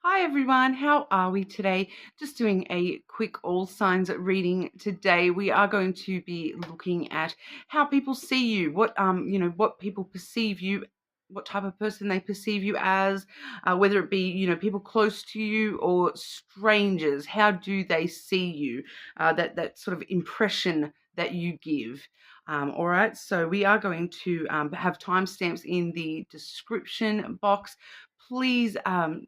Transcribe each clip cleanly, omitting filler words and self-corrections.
Hi everyone, how are we today? Just doing a quick all signs reading today. We are going to be looking at how people see you, what people perceive you, what type of person they perceive you as, whether it be, people close to you or strangers. How do they see you? That sort of impression that you give. All right, so we are going to have timestamps in the description box. Please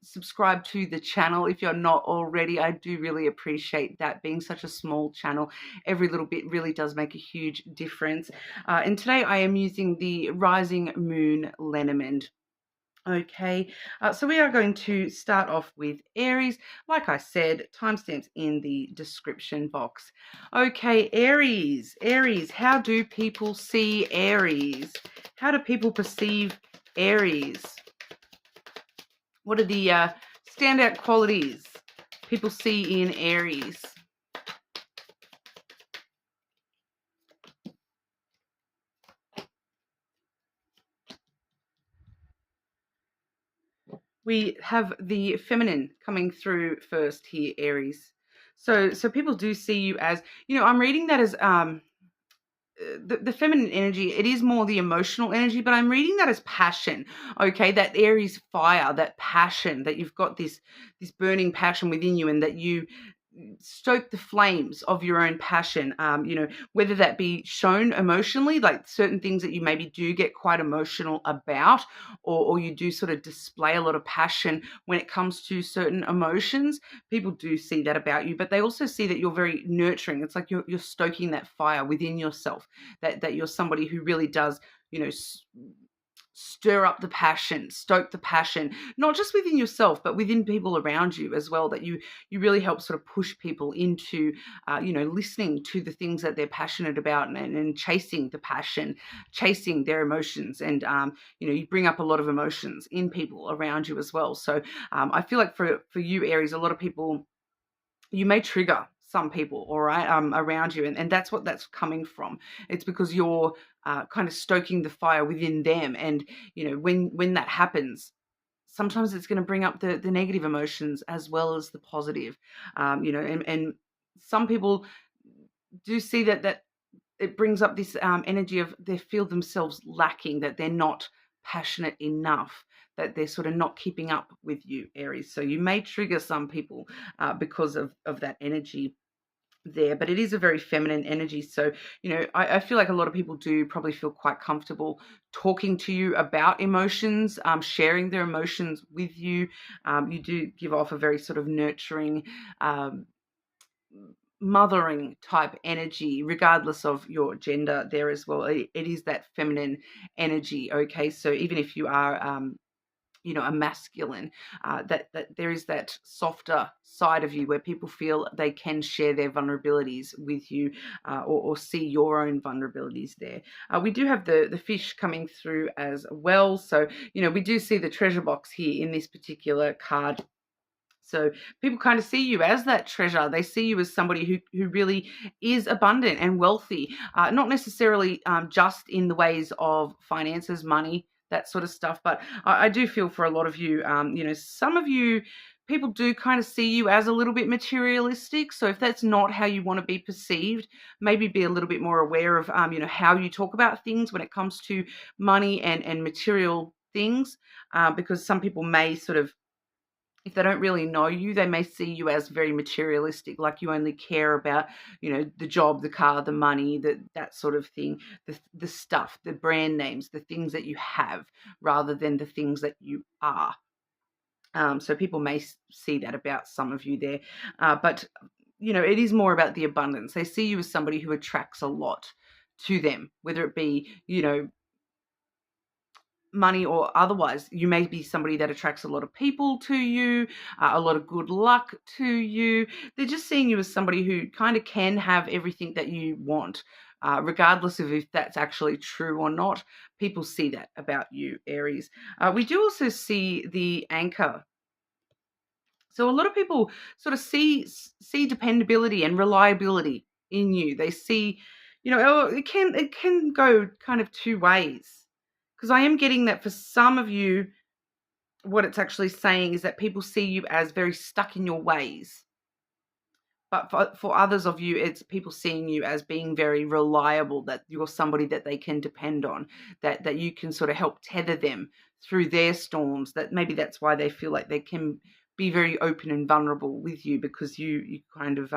subscribe to the channel if you're not already. I do really appreciate that. Being such a small channel, every little bit really does make a huge difference. And today I am using the Rising Moon Lenormand. Okay, so we are going to start off with Aries. Like I said, timestamps in the description box. Okay, Aries. Aries, how do people see Aries? How do people perceive Aries? What are the standout qualities people see in Aries? We have the feminine coming through first here, Aries. So people do see you as, I'm reading that as the feminine energy. It is more the emotional energy, but I'm reading that as passion. Okay, that Aries fire, that passion, that you've got this burning passion within you, and that you stoke the flames of your own passion, whether that be shown emotionally, like certain things that you maybe do get quite emotional about, or you do sort of display a lot of passion when it comes to certain emotions. People do see that about you, but they also see that you're very nurturing. It's like you're stoking that fire within yourself, that you're somebody who really does, stir up the passion, stoke the passion, not just within yourself, but within people around you as well, that you really help sort of push people into, listening to the things that they're passionate about, and chasing the passion, chasing their emotions. And, you bring up a lot of emotions in people around you as well. So I feel like for you, Aries, a lot of people, you may trigger some people, all right, around you, and that's what that's coming from. It's because you're kind of stoking the fire within them, and when that happens, sometimes it's going to bring up the negative emotions as well as the positive, and some people do see that it brings up this energy of they feel themselves lacking, that they're not passionate enough, that they're sort of not keeping up with you, Aries. So you may trigger some people because of that energy there, but it is a very feminine energy. So, I feel like a lot of people do probably feel quite comfortable talking to you about emotions, sharing their emotions with you. You do give off a very sort of nurturing, mothering type energy, regardless of your gender there as well. It is that feminine energy. Okay, so even if you are a masculine, that there is that softer side of you where people feel they can share their vulnerabilities with you, or see your own vulnerabilities there. We do have the fish coming through as well. So, we do see the treasure box here in this particular card. So people kind of see you as that treasure. They see you as somebody who really is abundant and wealthy, not necessarily just in the ways of finances, money, that sort of stuff. But I do feel for a lot of you, some of you, people do kind of see you as a little bit materialistic. So if that's not how you want to be perceived, maybe be a little bit more aware of, how you talk about things when it comes to money and material things, because some people may sort of, if they don't really know you, they may see you as very materialistic, like you only care about, the job, the car, the money, that sort of thing, the stuff, the brand names, the things that you have, rather than the things that you are. So people may see that about some of you there, but it is more about the abundance. They see you as somebody who attracts a lot to them, whether it be, money or otherwise. You may be somebody that attracts a lot of people to you, a lot of good luck to you. They're just seeing you as somebody who kind of can have everything that you want, regardless of if that's actually true or not. People see that about you, Aries. We do also see the anchor. So a lot of people sort of see dependability and reliability in you. They see, it can go kind of two ways. Because I am getting that for some of you, what it's actually saying is that people see you as very stuck in your ways. But for others of you, it's people seeing you as being very reliable, that you're somebody that they can depend on, that you can sort of help tether them through their storms, that maybe that's why they feel like they can be very open and vulnerable with you, because you kind of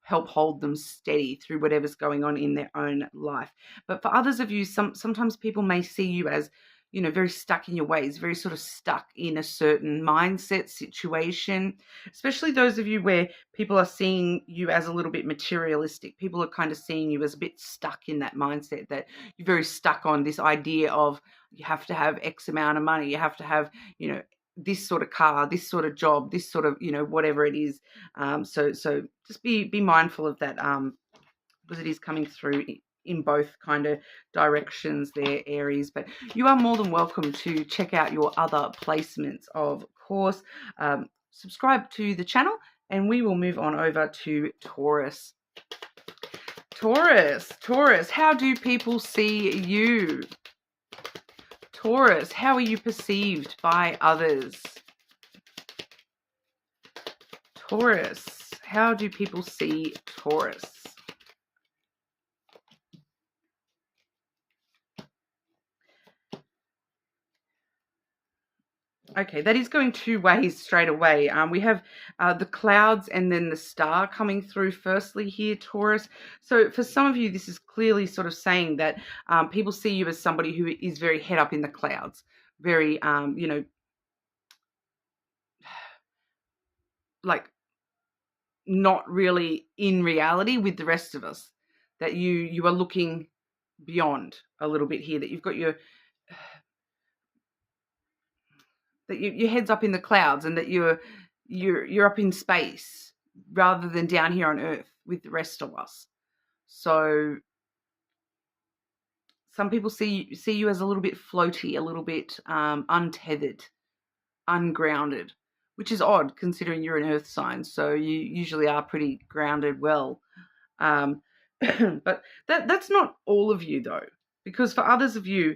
help hold them steady through whatever's going on in their own life. But for others of you, sometimes people may see you as, you know, very stuck in your ways, very sort of stuck in a certain mindset, situation, especially those of you where people are seeing you as a little bit materialistic. People are kind of seeing you as a bit stuck in that mindset, that you're very stuck on this idea of you have to have X amount of money, you have to have, you know, this sort of car, this sort of job, this sort of, you know, whatever it is. So just be mindful of that, because it is coming through in both kind of directions there, Aries. But you are more than welcome to check out your other placements, of course. Subscribe to the channel, and we will move on over to Taurus. Taurus, how do people see you? Taurus, how are you perceived by others? Taurus, how do people see Taurus? Okay, that is going two ways straight away. We have the clouds and then the star coming through firstly here, Taurus. So for some of you, this is clearly sort of saying that people see you as somebody who is very head up in the clouds, very, you know, like not really in reality with the rest of us, that you are looking beyond a little bit here, that you've got your head's up in the clouds, and that you're up in space rather than down here on Earth with the rest of us. So some people see you as a little bit floaty, a little bit untethered, ungrounded, which is odd considering you're an Earth sign. So you usually are pretty grounded well. But that's not all of you though, because for others of you,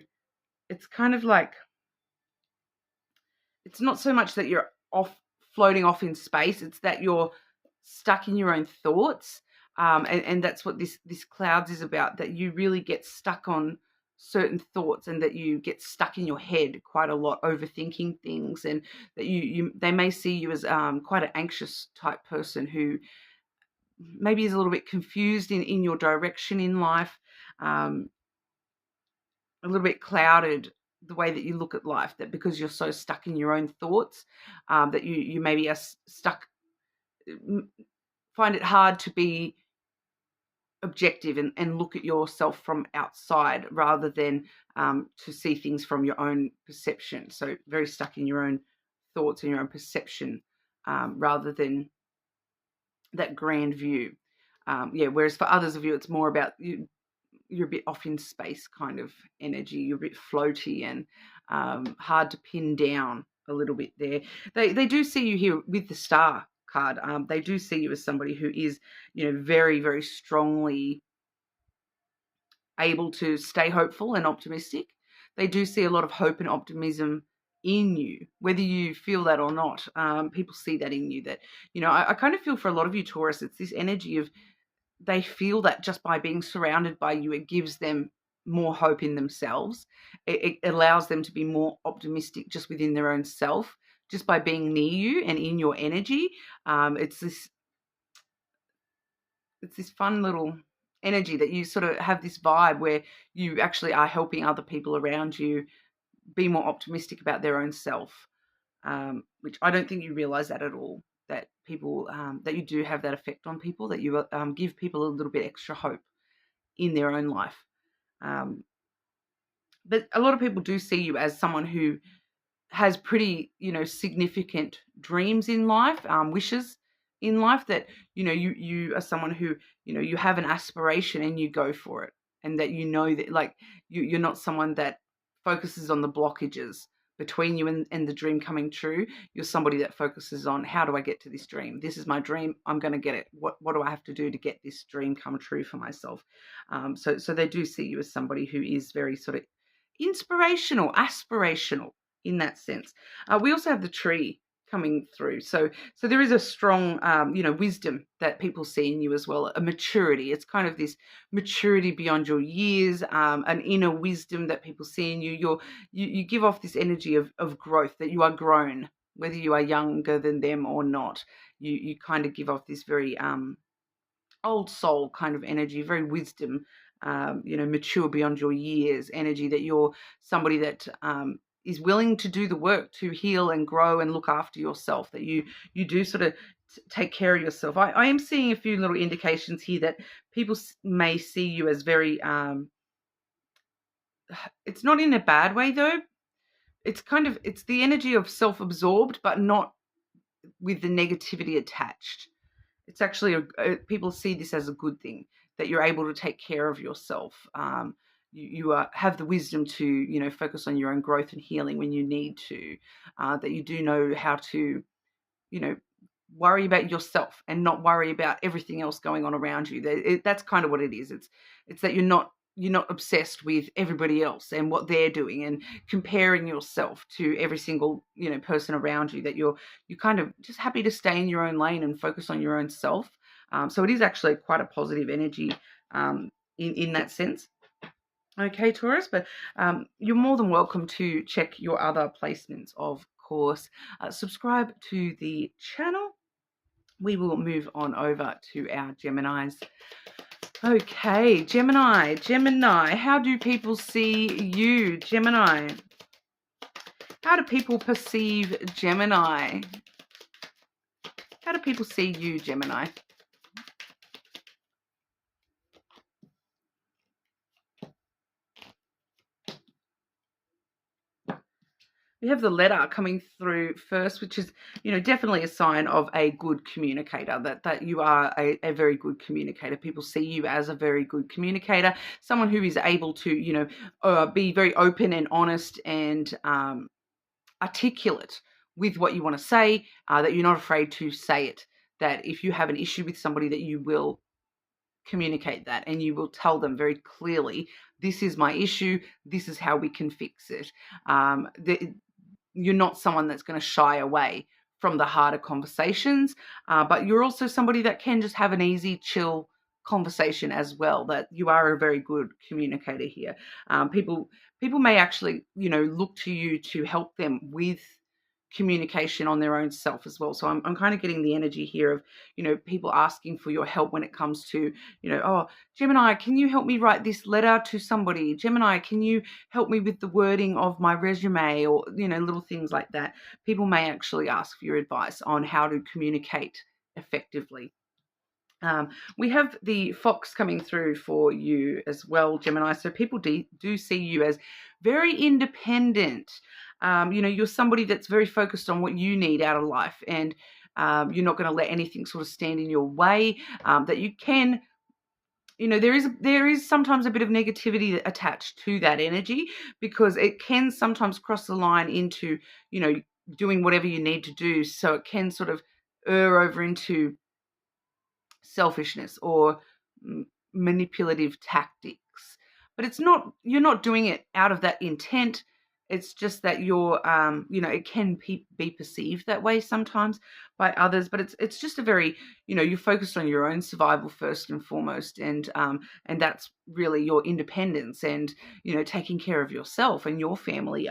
it's kind of like, it's not so much that you're floating off in space, it's that you're stuck in your own thoughts. And that's what this clouds is about, that you really get stuck on certain thoughts, and that you get stuck in your head quite a lot, overthinking things, and that they may see you as quite an anxious type person who maybe is a little bit confused in your direction in life, a little bit clouded the way that you look at life, that because you're so stuck in your own thoughts, that you maybe are stuck, find it hard to be objective and look at yourself from outside, rather than to see things from your own perception. So very stuck in your own thoughts and your own perception, rather than that grand view. Whereas for others of you, it's more about you're a bit off in space kind of energy. You're a bit floaty and hard to pin down a little bit there. They do see you here with the star card. They do see you as somebody who is, you know, very, very strongly able to stay hopeful and optimistic. They do see a lot of hope and optimism in you, whether you feel that or not. People see that in you. That, you know, I kind of feel for a lot of you, Taurus, it's this energy of, they feel that just by being surrounded by you, it gives them more hope in themselves. It allows them to be more optimistic just within their own self, just by being near you and in your energy. It's this fun little energy that you sort of have this vibe where you actually are helping other people around you be more optimistic about their own self, which I don't think you realize that at all, that people, that you do have that effect on people, that you give people a little bit extra hope in their own life. But a lot of people do see you as someone who has pretty, you know, significant dreams in life, wishes in life, that, you know, you are someone who, you know, you have an aspiration and you go for it, and that, you know, that like you're not someone that focuses on the blockages between you and the dream coming true. You're somebody that focuses on, how do I get to this dream? This is my dream. I'm going to get it. What do I have to do to get this dream come true for myself? So they do see you as somebody who is very sort of inspirational, aspirational, in that sense. We also have the tree coming through. So there is a strong, wisdom that people see in you as well, a maturity. It's kind of this maturity beyond your years, an inner wisdom that people see in you. You give off this energy of growth, that you are grown, whether you are younger than them or not. You kind of give off this very old soul kind of energy, very wisdom, mature beyond your years energy, that you're somebody that is willing to do the work to heal and grow and look after yourself, that you do sort of take care of yourself. I am seeing a few little indications here that people may see you as very, it's not in a bad way though. It's the energy of self-absorbed, but not with the negativity attached. It's actually, people see this as a good thing, that you're able to take care of yourself. You have the wisdom to, focus on your own growth and healing when you need to, that you do know how to, worry about yourself and not worry about everything else going on around you. That's kind of what it is. It's that you're not obsessed with everybody else and what they're doing and comparing yourself to every single, person around you, that you're kind of just happy to stay in your own lane and focus on your own self. So it is actually quite a positive energy in that sense. Okay, Taurus, but you're more than welcome to check your other placements, of course. Subscribe to the channel. We will move on over to our Geminis. Okay, Gemini, how do people see you, Gemini? How do people perceive Gemini? How do people see you, Gemini? We have the letter coming through first, which is, definitely a sign of a good communicator, that you are a very good communicator. People see you as a very good communicator, someone who is able to, be very open and honest and articulate with what you want to say, that you're not afraid to say it, that if you have an issue with somebody, that you will communicate that and you will tell them very clearly, this is my issue, this is how we can fix it. You're not someone that's going to shy away from the harder conversations, but you're also somebody that can just have an easy, chill conversation as well, that you are a very good communicator here. People may actually, look to you to help them with communication on their own self as well. So I'm kind of getting the energy here of, people asking for your help when it comes to, oh, Gemini, can you help me write this letter to somebody? Gemini, can you help me with the wording of my resume? Or, little things like that. People may actually ask for your advice on how to communicate effectively. We have the fox coming through for you as well, Gemini. So people do see you as very independent. You're somebody that's very focused on what you need out of life, and you're not going to let anything sort of stand in your way. That you can, there is sometimes a bit of negativity attached to that energy, because it can sometimes cross the line into, doing whatever you need to do. So it can sort of err over into selfishness or manipulative tactics, but you're not doing it out of that intent. It's just that you're it can be perceived that way sometimes by others, but it's just a very, you're focused on your own survival first and foremost, and that's really your independence and, taking care of yourself and your family,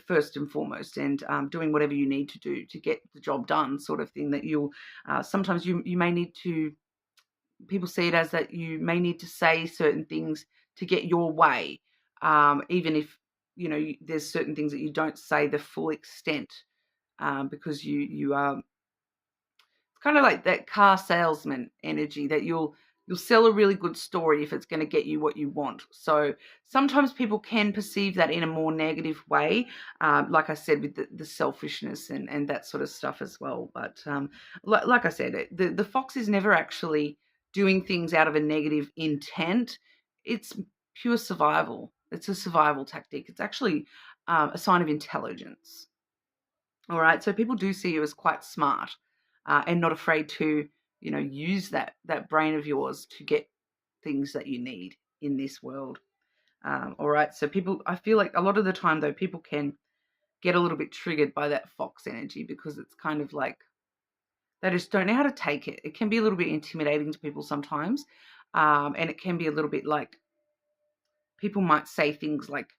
first and foremost, and doing whatever you need to do to get the job done, sort of thing. That you'll sometimes you may need to, people see it as that you may need to say certain things to get your way, even if, there's certain things that you don't say the full extent, because you are, it's kind of like that car salesman energy, that you'll sell a really good story if it's going to get you what you want. So sometimes people can perceive that in a more negative way, like I said, with the selfishness and that sort of stuff as well. But like I said, the fox is never actually doing things out of a negative intent. It's pure survival. It's a survival tactic. It's actually a sign of intelligence. All right. So people do see you as quite smart, and not afraid to, use that brain of yours to get things that you need in this world. All right. So people, I feel like a lot of the time though, people can get a little bit triggered by that fox energy, because it's kind of like they just don't know how to take it. It can be a little bit intimidating to people sometimes, and it can be a little bit like people might say things like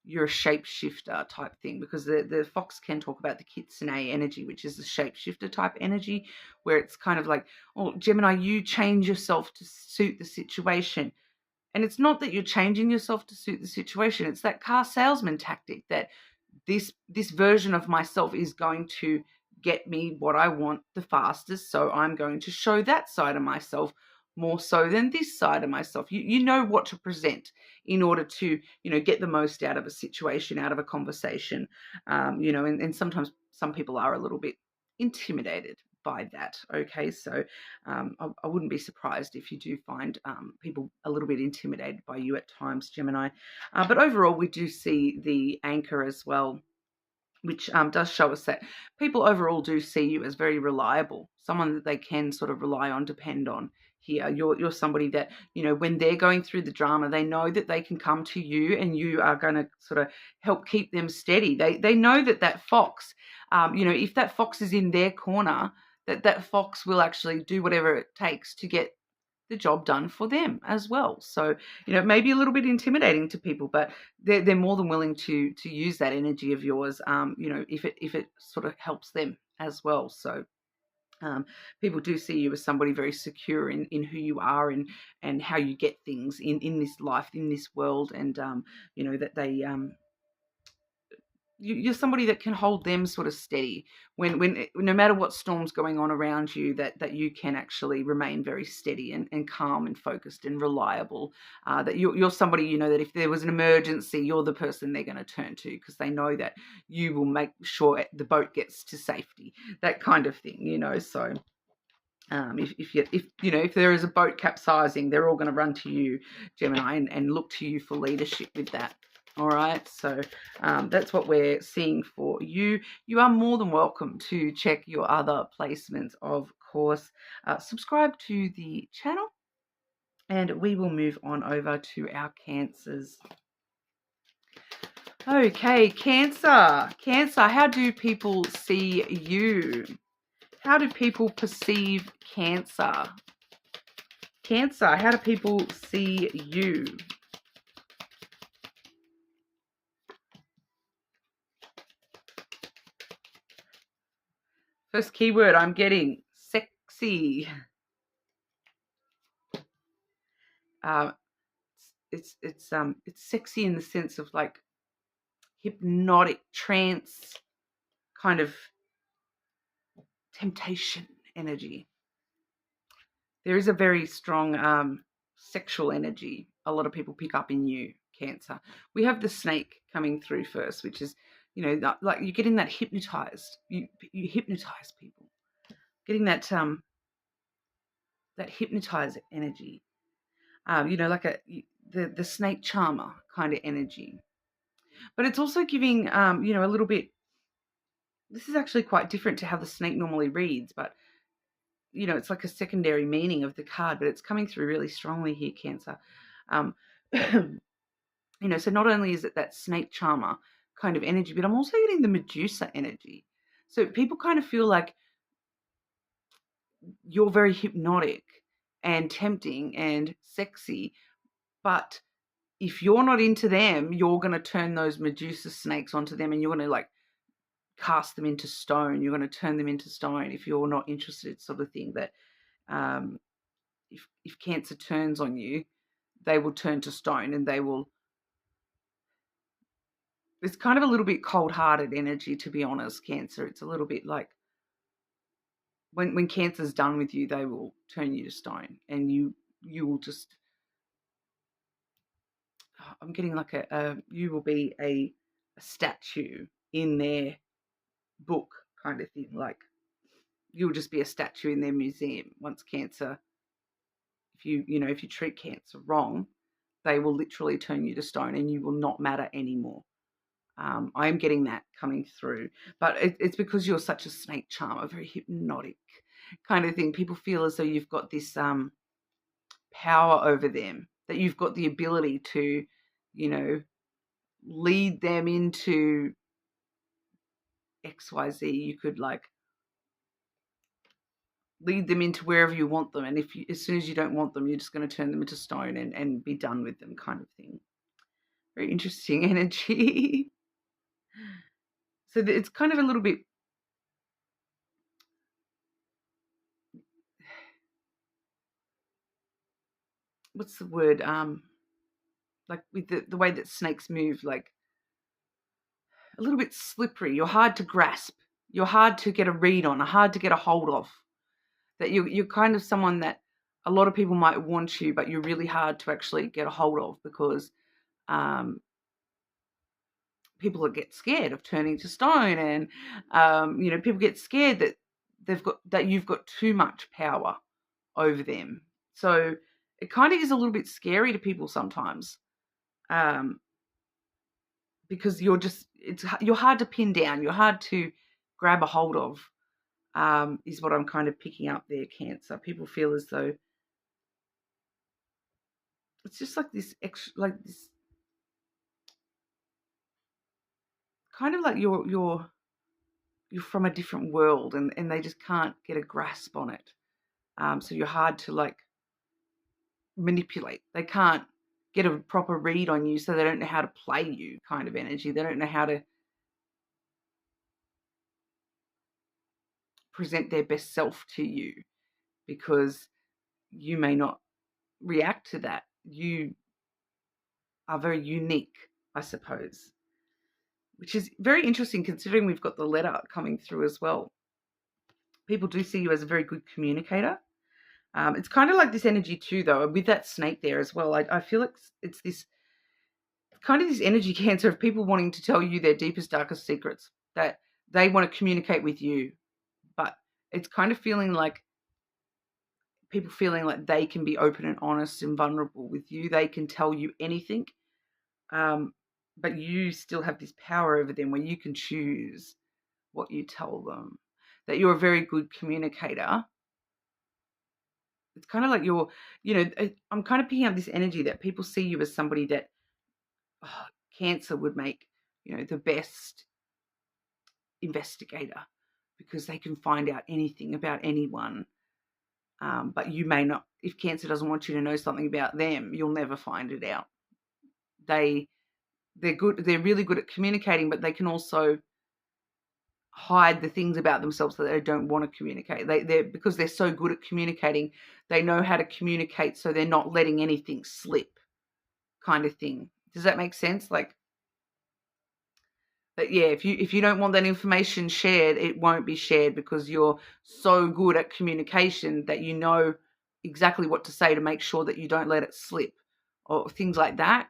you're a shapeshifter type thing, because the fox can talk about the kitsune energy, which is the shapeshifter type energy, where it's kind of like, oh, Gemini, you change yourself to suit the situation. And it's not that you're changing yourself to suit the situation. It's that car salesman tactic that this version of myself is going to get me what I want the fastest. So I'm going to show that side of myself more so than this side of myself. You know what to present in order to, get the most out of a situation, out of a conversation. And sometimes some people are a little bit intimidated by that. Okay, so I wouldn't be surprised if you do find people a little bit intimidated by you at times, Gemini. But overall, we do see the anchor as well, which does show us that people overall do see you as very reliable, someone that they can sort of rely on, depend on. Here, you're somebody that, when they're going through the drama, they know that they can come to you and you are going to sort of help keep them steady. They know that fox, if that fox is in their corner, that fox will actually do whatever it takes to get the job done for them as well. So, it may be a little bit intimidating to people, but they're more than willing to use that energy of yours, if it sort of helps them as well. So people do see you as somebody very secure in who you are and how you get things in this life, in this world, and that they you're somebody that can hold them sort of steady when no matter what storm's going on around you, that you can actually remain very steady and calm and focused and reliable. That you're somebody, that if there was an emergency, you're the person they're going to turn to, because they know that you will make sure the boat gets to safety, that kind of thing, So if there is a boat capsizing, they're all going to run to you, Gemini, and look to you for leadership with that. All right, so that's what we're seeing for you. You are more than welcome to check your other placements, of course. Subscribe to the channel, and we will move on over to our Cancers. Okay, Cancer. Cancer, how do people see you? How do people perceive Cancer? Cancer, how do people see you? First keyword I'm getting, sexy. It's sexy in the sense of like hypnotic trance kind of temptation energy. There is a very strong sexual energy a lot of people pick up in you, Cancer. We have the snake coming through first, which is, like you're getting that hypnotized. You hypnotize people. Getting that that hypnotized energy. Like the snake charmer kind of energy. But it's also giving a little bit. This is actually quite different to how the snake normally reads, but it's like a secondary meaning of the card, but it's coming through really strongly here, Cancer. So not only is it that snake charmer kind of energy, but I'm also getting the Medusa energy. So people kind of feel like you're very hypnotic and tempting and sexy, but if you're not into them, you're going to turn those Medusa snakes onto them, and you're going to like cast them into stone. You're going to turn them into stone if you're not interested, sort of thing. That if Cancer turns on you, they will turn to stone, and they will. It's kind of a little bit cold-hearted energy, to be honest, Cancer. It's a little bit like when Cancer's done with you, they will turn you to stone, and you will just. I'm getting like you will be a statue in their book kind of thing. Like you'll just be a statue in their museum once Cancer. If you treat Cancer wrong, they will literally turn you to stone, and you will not matter anymore. I am getting that coming through, but it's because you're such a snake charmer, very hypnotic kind of thing. People feel as though you've got this power over them, that you've got the ability to, lead them into XYZ. You could like lead them into wherever you want them, and as soon as you don't want them, you're just going to turn them into stone and be done with them, kind of thing. Very interesting energy. So it's kind of a little bit, what's the word? Like with the way that snakes move, like a little bit slippery. You're hard to grasp. You're hard to get a read on, hard to get a hold of. That you're kind of someone that a lot of people might want you, but you're really hard to actually get a hold of, because people get scared of turning to stone, and people get scared that you've got too much power over them. So it kind of is a little bit scary to people sometimes, because you're hard to pin down, you're hard to grab a hold of. Is what I'm kind of picking up there, Cancer. People feel as though it's just like this this kind of like you're from a different world, and they just can't get a grasp on it. So you're hard to like manipulate. They can't get a proper read on you, so they don't know how to play you, kind of energy. They don't know how to present their best self to you, because you may not react to that. You are very unique, I suppose, which is very interesting considering we've got the letter coming through as well. People do see you as a very good communicator. It's kind of like this energy too, though, with that snake there as well. I feel like it's this kind of this energy, Cancer, of people wanting to tell you their deepest, darkest secrets, that they want to communicate with you. But it's kind of feeling like people feeling like they can be open and honest and vulnerable with you. They can tell you anything. But you still have this power over them where you can choose what you tell them. That you're a very good communicator. It's kind of like I'm kind of picking up this energy that people see you as somebody that Cancer would make, the best investigator, because they can find out anything about anyone. But you may not. If Cancer doesn't want you to know something about them, you'll never find it out. They're good. They're really good at communicating, but they can also hide the things about themselves that they don't want to communicate. Because they're so good at communicating, they know how to communicate, so they're not letting anything slip, kind of thing. Does that make sense? Like, but yeah, if you don't want that information shared, it won't be shared, because you're so good at communication that you know exactly what to say to make sure that you don't let it slip, or things like that.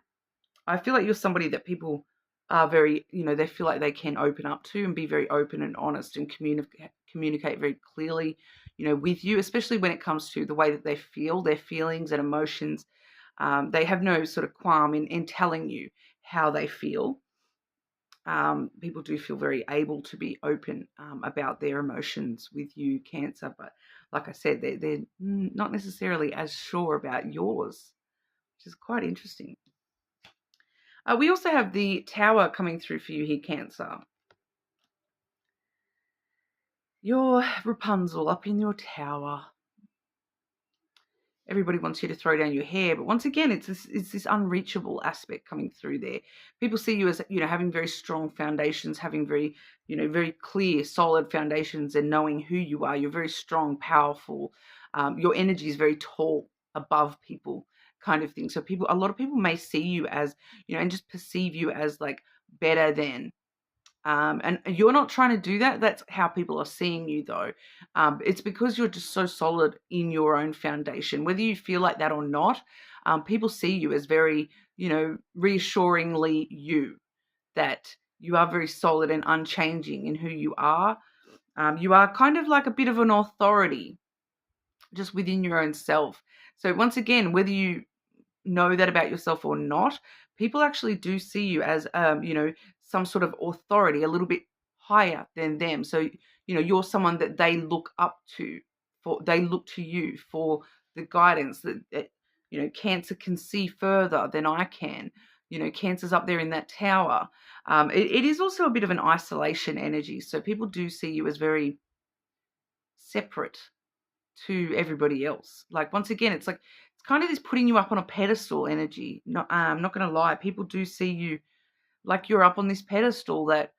I feel like you're somebody that people are very, they feel like they can open up to and be very open and honest and communicate very clearly, with you, especially when it comes to the way that they feel, their feelings and emotions. They have no sort of qualm in telling you how they feel. People do feel very able to be open about their emotions with you, Cancer. But like I said, they're not necessarily as sure about yours, which is quite interesting. We also have the Tower coming through for you here, Cancer. You're Rapunzel up in your tower. Everybody wants you to throw down your hair, but once again, it's this unreachable aspect coming through there. People see you as, having very strong foundations, having very, very clear, solid foundations, and knowing who you are. You're very strong, powerful. Your energy is very tall, above people, kind of thing. So a lot of people may see you as, and just perceive you as like better than. And you're not trying to do that. That's how people are seeing you, though. It's because you're just so solid in your own foundation. Whether you feel like that or not, people see you as very, reassuringly you, that you are very solid and unchanging in who you are. You are kind of like a bit of an authority just within your own self. So once again, whether you know that about yourself or not, people actually do see you as, some sort of authority, a little bit higher than them. So, you're someone that they look up to, they look to you for the guidance that Cancer can see further than I can. You know, Cancer's up there in that tower. It is also a bit of an isolation energy. So people do see you as very separate to everybody else. Like, once again, it's like, it's kind of this putting you up on a pedestal energy. I'm not going to lie. People do see you like you're up on this pedestal that,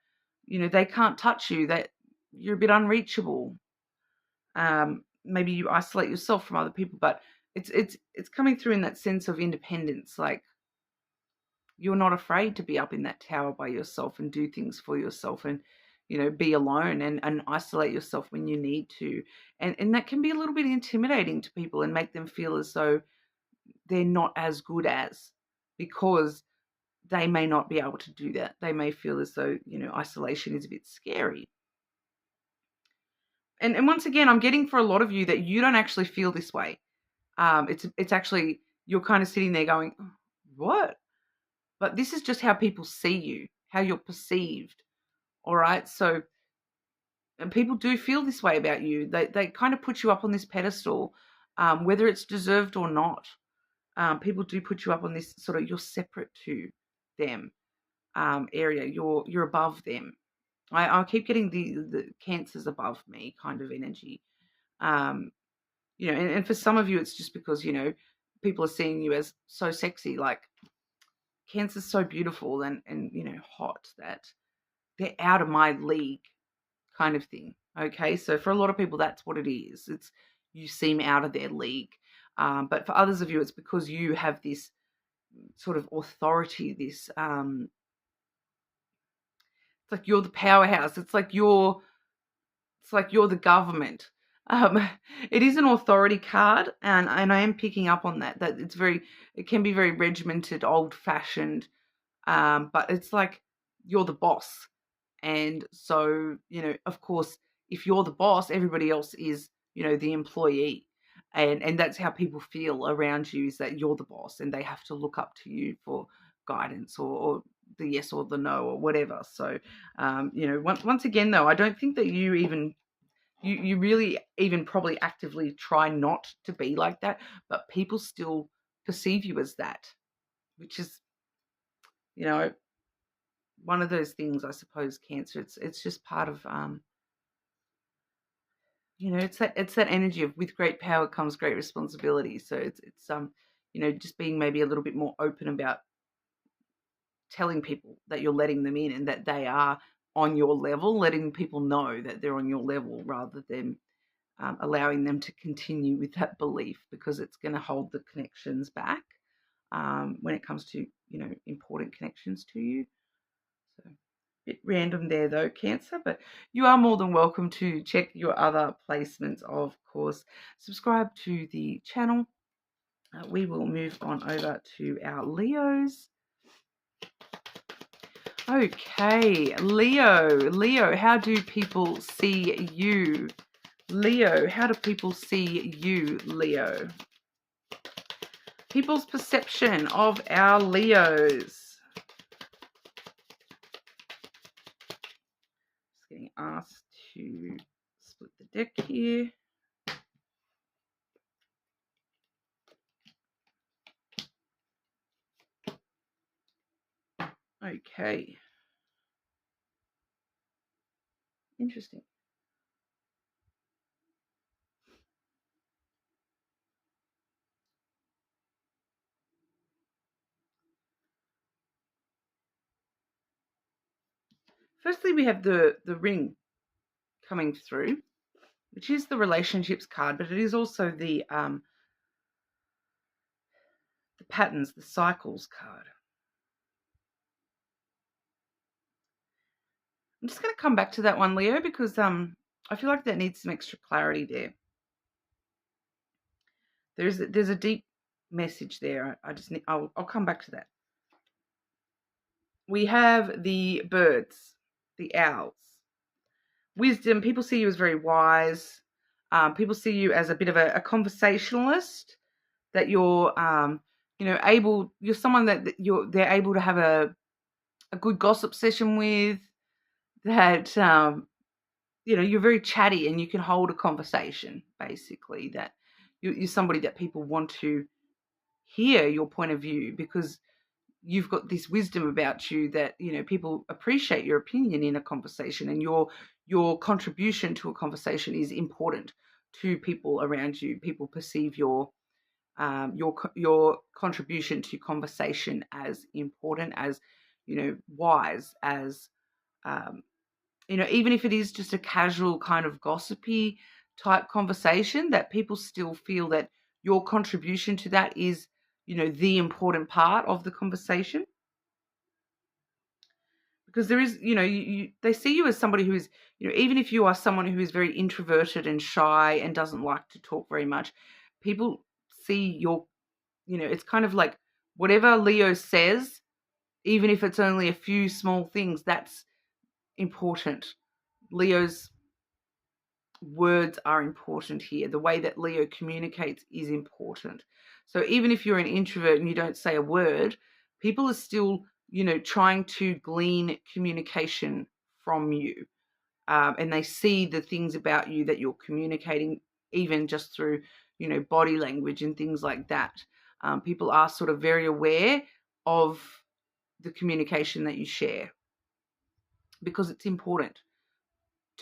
you know, they can't touch you, that you're a bit unreachable. Maybe you isolate yourself from other people, but it's coming through in that sense of independence. Like, you're not afraid to be up in that tower by yourself and do things for yourself, and, you know, be alone and isolate yourself when you need to. And that can be a little bit intimidating to people and make them feel as though they're not as good as, because they may not be able to do that. They may feel as though, you know, isolation is a bit scary. And once again, I'm getting for a lot of you that you don't actually feel this way. It's actually, you're kind of sitting there going, what? But this is just how people see you, how you're perceived. All right. So, and people do feel this way about you. They kind of put you up on this pedestal, whether it's deserved or not. People do put you up on this sort of, you're separate to them area. You're above them. I keep getting the Cancers above me kind of energy. You know, and for some of you, it's just because, you know, people are seeing you as so sexy. Like, Cancer's so beautiful and you know, hot, that they're out of my league kind of thing. Okay, so for a lot of people, that's what it is. It's, you seem out of their league. But for others of you, it's because you have this sort of authority, this it's like you're the powerhouse. It's like you're the government. It is an authority card, and I am picking up on that it can be very regimented, old-fashioned, but it's like you're the boss. And so, you know, of course, if you're the boss, everybody else is, you know, the employee. And that's how people feel around you, is that you're the boss and they have to look up to you for guidance, or the yes or the no or whatever. So, you know, once again, though, I don't think that you really even probably actively try not to be like that, but people still perceive you as that, which is, you know, one of those things, I suppose, Cancer. It's just part of, you know, it's that energy of, with great power comes great responsibility. So it's you know, just being maybe a little bit more open about telling people that you're letting them in and that they are on your level, letting people know that they're on your level, rather than allowing them to continue with that belief, because it's going to hold the connections back when it comes to, you know, important connections to you. So, bit random there though, Cancer, but you are more than welcome to check your other placements, of course. Subscribe to the channel. We will move on over to our Leos. Okay, Leo, how do people see you? Leo, how do people see you, Leo? People's perception of our Leos. Just getting asked to split the deck here. Okay. Interesting. Firstly, we have the ring coming through, which is the relationships card, but it is also the patterns, the cycles card. I'm just going to come back to that one, Leo, because I feel like that needs some extra clarity there. There's a deep message there. I'll come back to that. We have the birds, the owls. Wisdom. People see you as very wise. People see you as a bit of a conversationalist. That you're, you know, able. You're someone that they're able to have a good gossip session with. That you know, you're very chatty and you can hold a conversation. Basically, that you're somebody that people want to hear your point of view, because you've got this wisdom about you that, you know, people appreciate your opinion in a conversation, and your contribution to a conversation is important to people around you. People perceive your contribution to conversation as important, as, you know, wise, as you know, even if it is just a casual kind of gossipy type conversation, that people still feel that your contribution to that is, you know, the important part of the conversation. Because there is, you know, they see you as somebody who is, you know, even if you are someone who is very introverted and shy and doesn't like to talk very much, people see your, you know, it's kind of like whatever Leo says, even if it's only a few small things, that's important. Leo's words are important here. The way that Leo communicates is important. So even if you're an introvert and you don't say a word, people are still, you know, trying to glean communication from you. And they see the things about you that you're communicating, even just through, you know, body language and things like that. People are sort of very aware of the communication that you share because it's important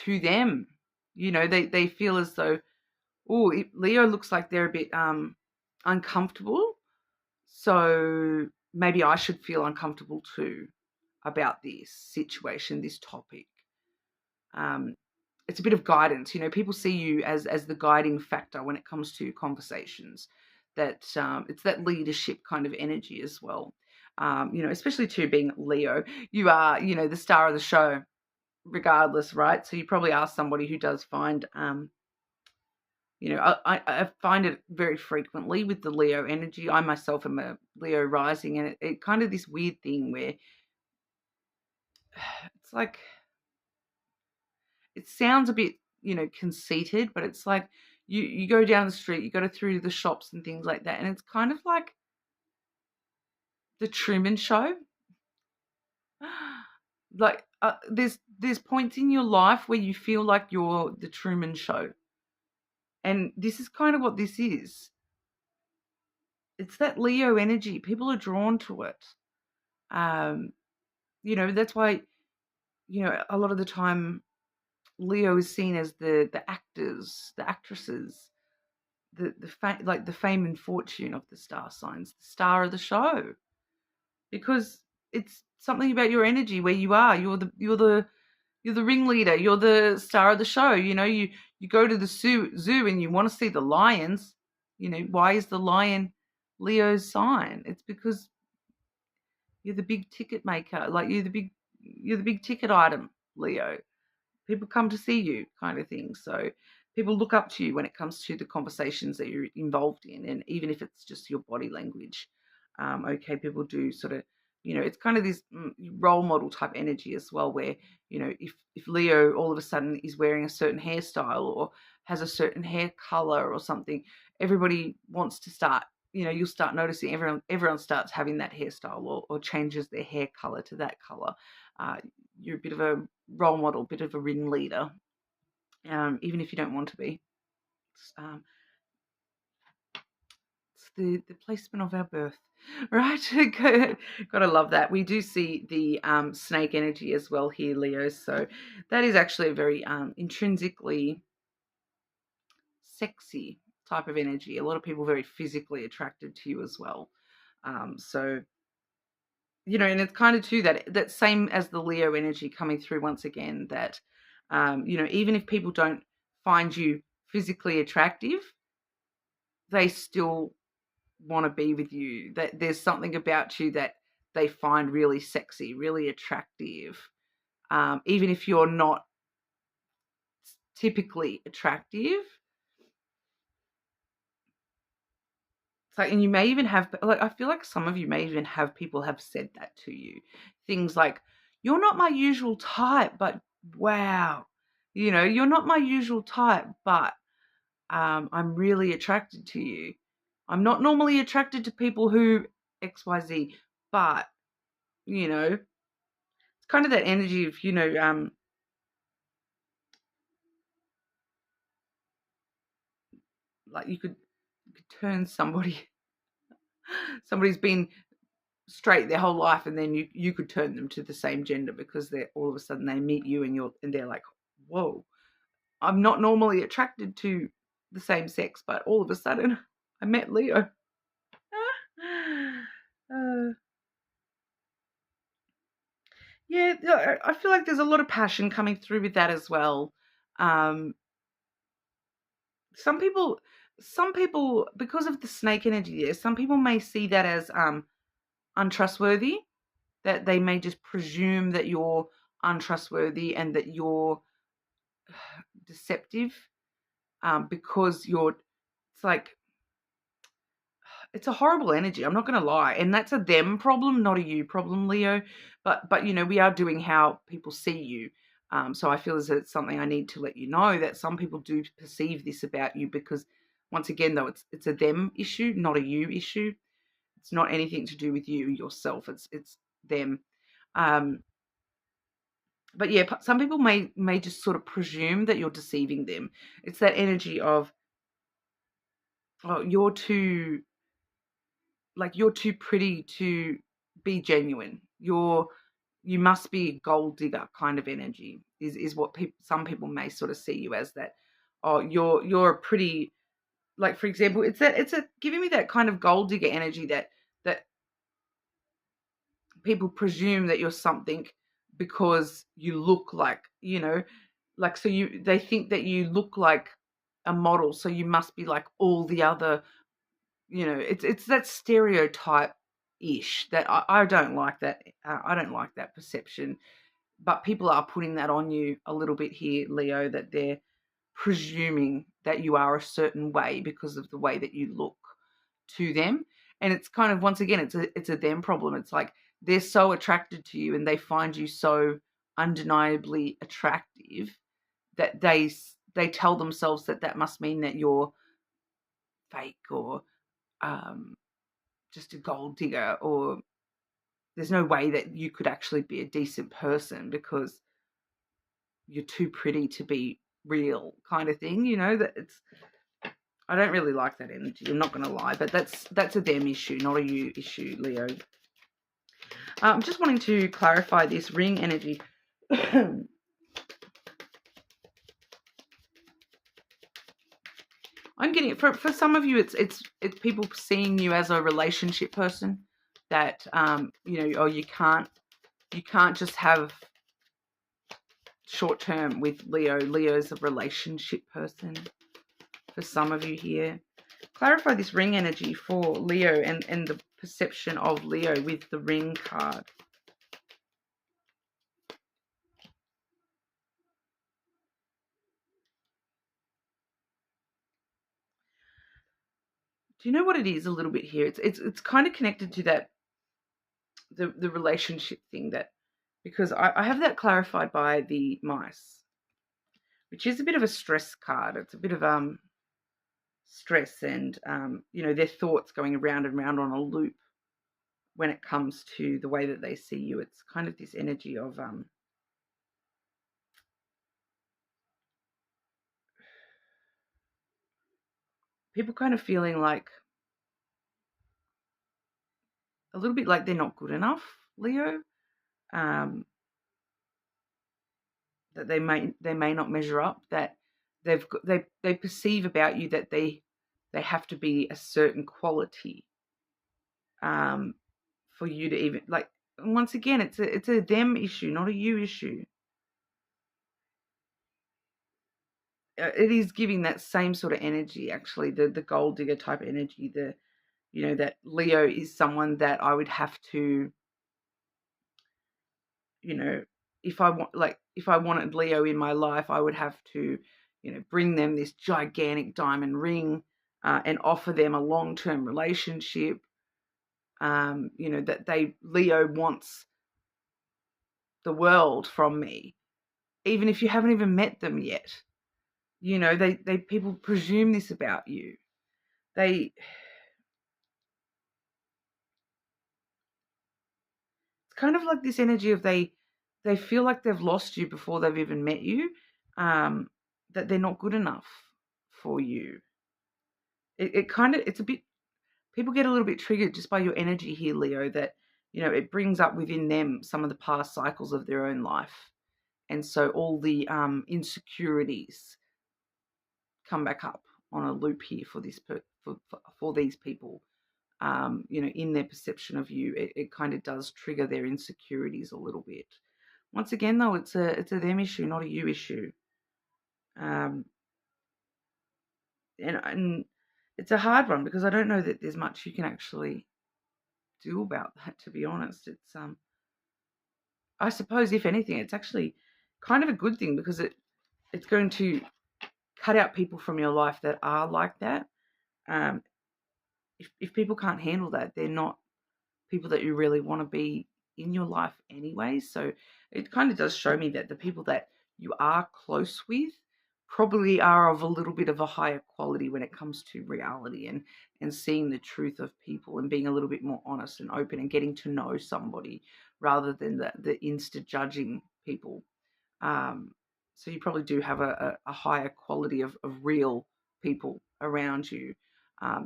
to them. You know, they feel as though, oh, Leo looks like they're a bit uncomfortable, so maybe I should feel uncomfortable too about this situation, this topic. It's a bit of guidance. You know, people see you as the guiding factor when it comes to conversations. That it's that leadership kind of energy as well. You know, especially to being Leo, you are, you know, the star of the show, regardless, right? So you probably are somebody who does find you know, I find it very frequently with the Leo energy. I myself am a Leo rising, and it kind of this weird thing where it's like, it sounds a bit, you know, conceited, but it's like you go down the street, you go through the shops and things like that, and it's kind of like the Truman Show. Like there's points in your life where you feel like you're the Truman Show, and this is kind of what this is. It's that Leo energy. People are drawn to it. You know, that's why, you know, a lot of the time Leo is seen as the actors, the actresses, like the fame and fortune of the star signs, the star of the show, because it's something about your energy where you are. You're the ringleader. You're the star of the show. You know, you go to the zoo and you want to see the lions. You know, why is the lion Leo's sign? It's because you're the big ticket maker. Like you're the big ticket item, Leo. People come to see you, kind of thing. So people look up to you when it comes to the conversations that you're involved in, and even if it's just your body language. Okay, people do sort of, you know, it's kind of this role model type energy as well, where, you know, if Leo all of a sudden is wearing a certain hairstyle or has a certain hair color or something, everybody wants to start, you know, you'll start noticing everyone starts having that hairstyle or changes their hair color to that color. You're a bit of a role model, a bit of a ringleader, even if you don't want to be. It's the placement of our birth, right? Gotta love that. We do see the snake energy as well here, Leo. So that is actually a very intrinsically sexy type of energy. A lot of people very physically attracted to you as well. So, you know, and it's kind of too that same as the Leo energy coming through once again, that, you know, even if people don't find you physically attractive, they still want to be with you. That there's something about you that they find really sexy, really attractive. Even if you're not typically attractive. It's like, and you may even have, like, I feel like some of you may even have people have said that to you. Things like, you're not my usual type, but wow. You know, you're not my usual type, but I'm really attracted to you. I'm not normally attracted to people who XYZ, but, you know, it's kind of that energy of, you know, like you could turn somebody's been straight their whole life, and then you could turn them to the same gender because they're all of a sudden they meet you and they're like, whoa, I'm not normally attracted to the same sex, but all of a sudden I met Leo. Yeah, I feel like there's a lot of passion coming through with that as well. Some people, because of the snake energy there, some people may see that as untrustworthy, that they may just presume that you're untrustworthy and that you're deceptive, because it's like, it's a horrible energy. I'm not going to lie. And that's a them problem, not a you problem, Leo. But we are doing how people see you. So I feel as though it's something I need to let you know, that some people do perceive this about you, because once again, though, it's a them issue, not a you issue. It's not anything to do with you yourself. It's them. But yeah, some people may just sort of presume that you're deceiving them. It's that energy of, oh, you're too pretty to be genuine. You must be a gold digger kind of energy is what some people may sort of see you as, that, oh, you're a pretty, like, for example, it's giving me that kind of gold digger energy that people presume that you're something because you look like, like, so they think that you look like a model, so you must be like all the other, it's that stereotype ish that I don't like that. I don't like that perception, but people are putting that on you a little bit here, Leo, that they're presuming that you are a certain way because of the way that you look to them. And it's kind of, once again, it's a them problem. It's like they're so attracted to you and they find you so undeniably attractive that they tell themselves that must mean that you're fake, or just a gold digger, or there's no way that you could actually be a decent person because you're too pretty to be real, kind of thing. That I don't really like that energy, I'm not going to lie, but that's a them issue, not a you issue, Leo. I'm just wanting to clarify this ring energy. I'm getting it for some of you. It's people seeing you as a relationship person, that you can't just have short term with Leo. Leo's a relationship person for some of you here. Clarify this ring energy for Leo and the perception of Leo with the ring card. Do you know what it is a little bit here? It's kind of connected to that the relationship thing, that because I have that clarified by the mice, which is a bit of a stress card. It's a bit of stress and their thoughts going around and around on a loop when it comes to the way that they see you. It's kind of this energy of people kind of feeling like a little bit like they're not good enough, Leo. That they may not measure up, that they perceive about you that they have to be a certain quality for you to even, like, once again, it's a them issue, not a you issue. It is giving that same sort of energy, actually, the gold digger type energy, that Leo is someone that I would have to, if I wanted Leo in my life, I would have to, bring them this gigantic diamond ring and offer them a long-term relationship. That Leo wants the world from me, even if you haven't even met them yet. They people presume this about you. It's kind of like this energy of they feel like they've lost you before they've even met you, that they're not good enough for you. It's a bit, people get a little bit triggered just by your energy here, Leo, that it brings up within them some of the past cycles of their own life. And so all the insecurities come back up on a loop here for these people. In their perception of you, it kind of does trigger their insecurities a little bit. Once again, though, it's a them issue, not a you issue. And it's a hard one because I don't know that there's much you can actually do about that, to be honest. It's I suppose, if anything, it's actually kind of a good thing because it's going to cut out people from your life that are like that. If people can't handle that, they're not people that you really want to be in your life anyway. So it kind of does show me that the people that you are close with probably are of a little bit of a higher quality when it comes to reality and seeing the truth of people and being a little bit more honest and open and getting to know somebody rather than the insta judging people. So you probably do have a higher quality of real people around you.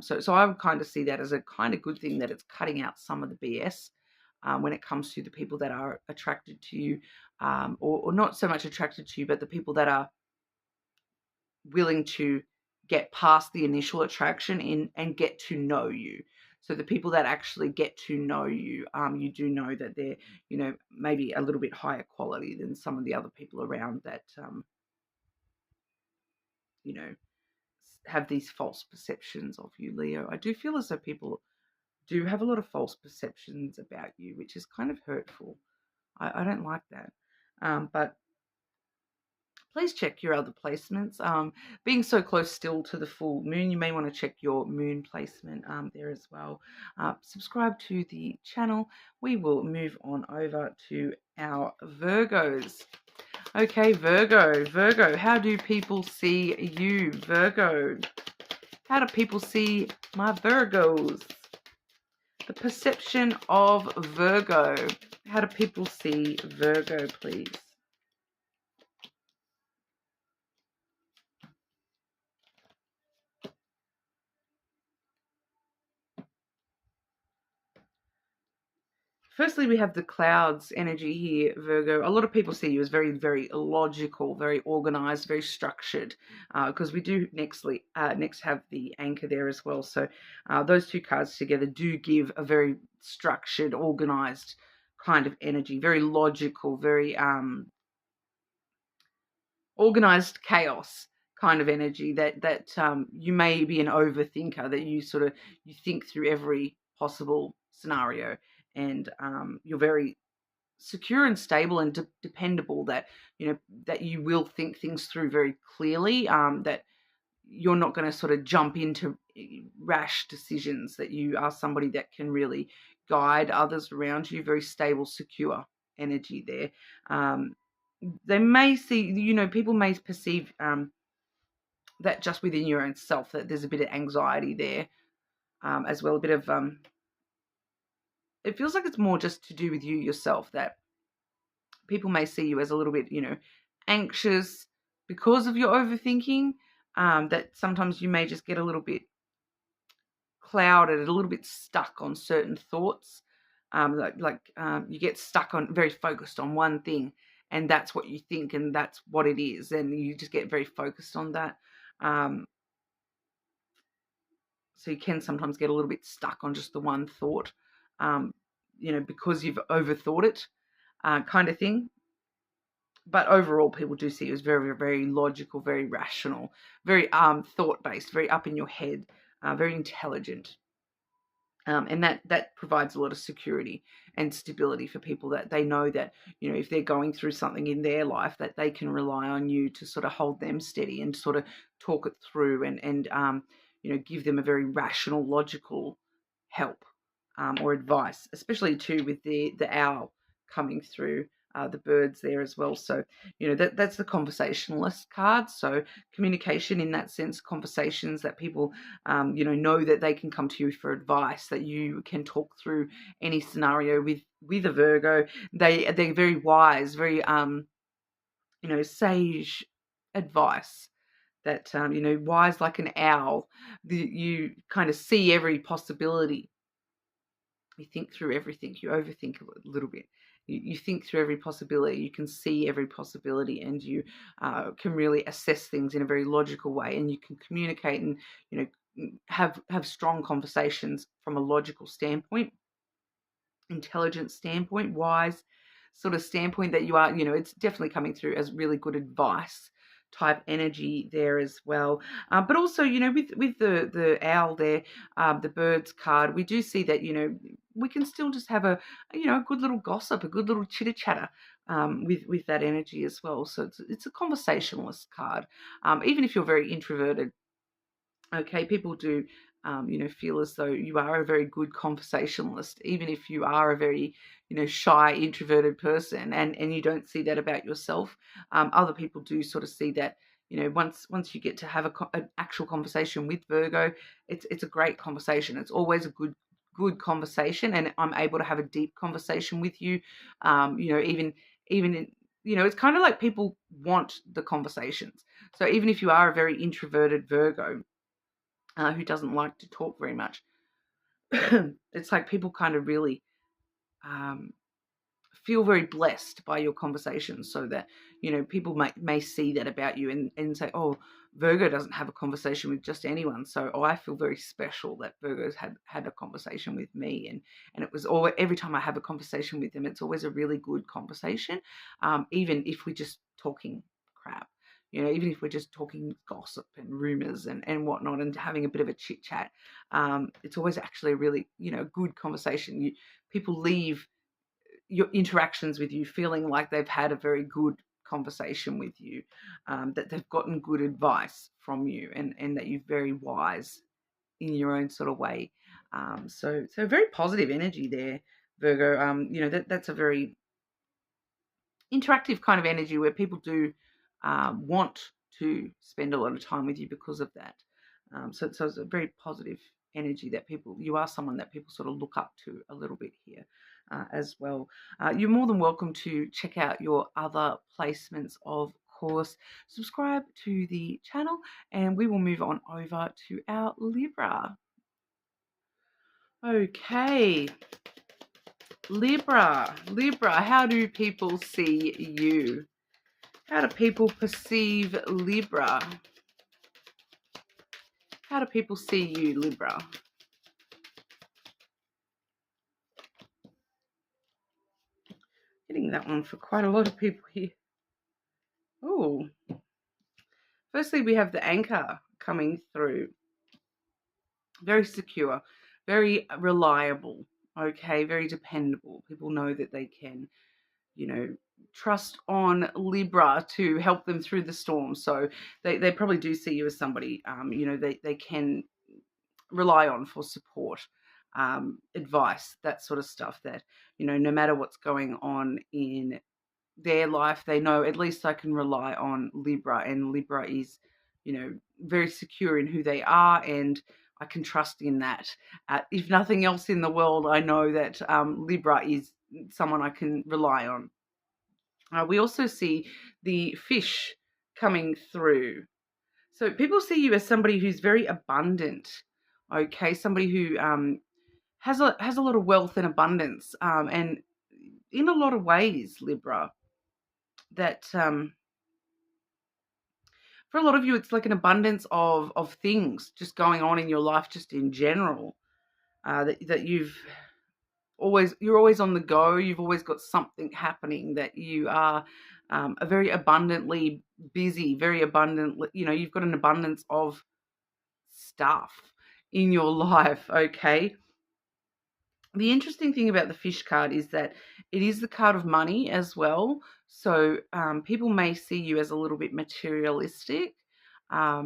So I would kind of see that as a kind of good thing, that it's cutting out some of the BS when it comes to the people that are attracted to you, or not so much attracted to you, but the people that are willing to get past the initial attraction and get to know you. So the people that actually get to know you, you do know that they're, maybe a little bit higher quality than some of the other people around that, have these false perceptions of you, Leo. I do feel as though people do have a lot of false perceptions about you, which is kind of hurtful. I don't like that. But please check your other placements. Being so close still to the full moon, you may want to check your moon placement there as well. Subscribe to the channel. We will move on over to our Virgos. Okay, Virgo, how do people see you, Virgo? How do people see my Virgos? The perception of Virgo. How do people see Virgo, please? Firstly, we have the clouds energy here, Virgo. A lot of people see you as very, very logical, very organized, very structured, because we do next have the anchor there as well. So those two cards together do give a very structured, organized kind of energy, very logical, very organized chaos kind of energy that you may be an overthinker, that you think through every possible scenario, and you're very secure and stable and dependable, that that you will think things through very clearly, that you're not going to sort of jump into rash decisions, that you are somebody that can really guide others around you. Very stable, secure energy there. They may see, people may perceive that just within your own self, that there's a bit of anxiety there as well, a bit of it feels like it's more just to do with you yourself, that people may see you as a little bit, anxious because of your overthinking, that sometimes you may just get a little bit clouded, a little bit stuck on certain thoughts, you get stuck on, very focused on one thing, and that's what you think, and that's what it is, and you just get very focused on that. So you can sometimes get a little bit stuck on just the one thought, because you've overthought it, kind of thing. But overall, people do see it as very, very logical, very rational, very thought-based, very up in your head, very intelligent. And that provides a lot of security and stability for people, that they know that, if they're going through something in their life, that they can rely on you to sort of hold them steady and sort of talk it through and give them a very rational, logical help or advice, especially too with the owl coming through. The birds there as well. So, that's the conversationalist card. So communication in that sense, conversations that people, know that they can come to you for advice, that you can talk through any scenario with a Virgo. They're very wise, very, sage advice, that, wise like an owl. You kind of see every possibility. You think through everything. You overthink a little bit. You think through every possibility. You can see every possibility, and you can really assess things in a very logical way. And you can communicate and, you know, have strong conversations from a logical standpoint, intelligent standpoint, wise sort of standpoint that you are. You know, it's definitely coming through as really good advice type energy there as well. But also, you know, with the owl there, the birds card, we do see that, you know, we can still just have a, you know, a good little gossip, a good little chitter chatter with that energy as well. So it's a conversationalist card. Even if you're very introverted, okay, people do, you know, feel as though you are a very good conversationalist, even if you are a very, you know, shy, introverted person, and you don't see that about yourself. Other people do sort of see that, you know, once you get to have an actual conversation with Virgo, it's a great conversation. It's always a good conversation, and I'm able to have a deep conversation with you. You know, even in, you know, it's kind of like people want the conversations. So even if you are a very introverted Virgo, who doesn't like to talk very much, it's like people kind of really feel very blessed by your conversations, so that, you know, people may see that about you and say, oh, Virgo doesn't have a conversation with just anyone, so I feel very special that Virgo's had a conversation with me, and it was always, every time I have a conversation with them, it's always a really good conversation, even if we're just talking crap. You know, even if we're just talking gossip and rumors and whatnot, and having a bit of a chit chat, it's always actually a really, you know, good conversation. People leave your interactions with you feeling like they've had a very good conversation with you, that they've gotten good advice from you, and that you're very wise in your own sort of way. So very positive energy there, Virgo. You know, that's a very interactive kind of energy where people do want to spend a lot of time with you because of that. So it's a very positive energy that you are someone that people sort of look up to a little bit here as well. You're more than welcome to check out your other placements, of course. Subscribe to the channel, and we will move on over to our Libra. Okay. Libra, how do people see you? How do people perceive Libra? How do people see you, Libra? Getting that one for quite a lot of people here. Oh, firstly, we have the anchor coming through. Very secure, very reliable, okay, very dependable. People know that they can, you know, trust on Libra to help them through the storm. So they probably do see you as somebody, you know, they can rely on for support, advice, that sort of stuff, that, you know, no matter what's going on in their life, they know at least I can rely on Libra, and Libra is, you know, very secure in who they are, and I can trust in that. If nothing else in the world, I know that Libra is someone I can rely on. We also see the fish coming through. So people see you as somebody who's very abundant, okay? Somebody who has a lot of wealth and abundance, and in a lot of ways, Libra, that for a lot of you, it's like an abundance of things just going on in your life, just in general, that you're always on the go. You've always got something happening, that you are a very abundantly busy, very abundantly, you know, you've got an abundance of stuff in your life, okay? The interesting thing about the fish card is that it is the card of money as well. So people may see you as a little bit materialistic. That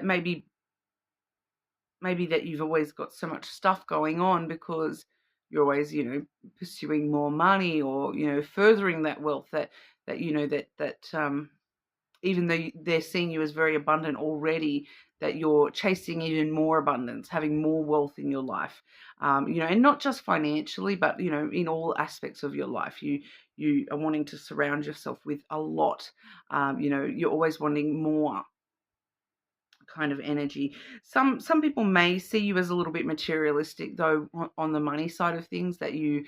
maybe that you've always got so much stuff going on because you're always, you know, pursuing more money, or, you know, furthering that wealth, that you know, that even though they're seeing you as very abundant already, that you're chasing even more abundance, having more wealth in your life, you know, and not just financially, but, you know, in all aspects of your life. You are wanting to surround yourself with a lot. You know, you're always wanting more kind of energy. Some people may see you as a little bit materialistic, though, on the money side of things, that you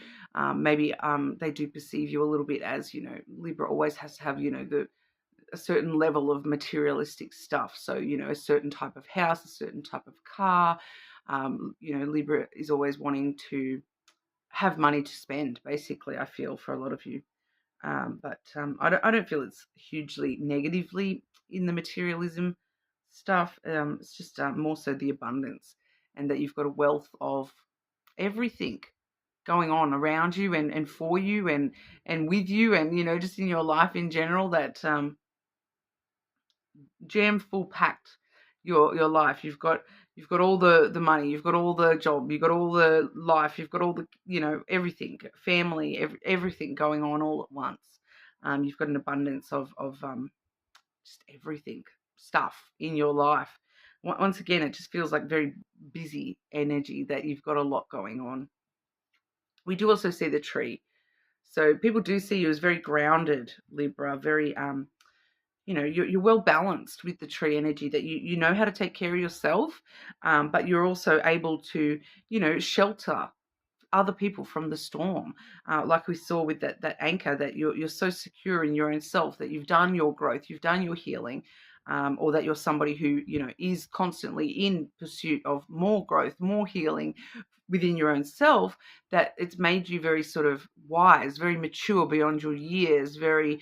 maybe they do perceive you a little bit as, Libra always has to have, a certain level of materialistic stuff. So, a certain type of house, a certain type of car. Libra is always wanting to have money to spend, basically, I feel, for a lot of you. But I don't feel it's hugely negatively in the materialism stuff. It's just more so the abundance, and that you've got a wealth of everything going on around you and for you and with you, and just in your life in general, that jam full packed your life. You've got all the money, you've got all the job, you've got all the life, you've got all the everything, family, everything going on all at once. You've got an abundance of just everything, stuff in your life. Once again, it just feels like very busy energy, that you've got a lot going on. We do also see the tree. So people do see you as very grounded, Libra, very you're well balanced with the tree energy, that you know how to take care of yourself, but you're also able to, shelter other people from the storm, like we saw with that anchor, that you're so secure in your own self, that you've done your growth, you've done your healing, or that you're somebody who is constantly in pursuit of more growth, more healing within your own self, that it's made you very sort of wise, very mature beyond your years, very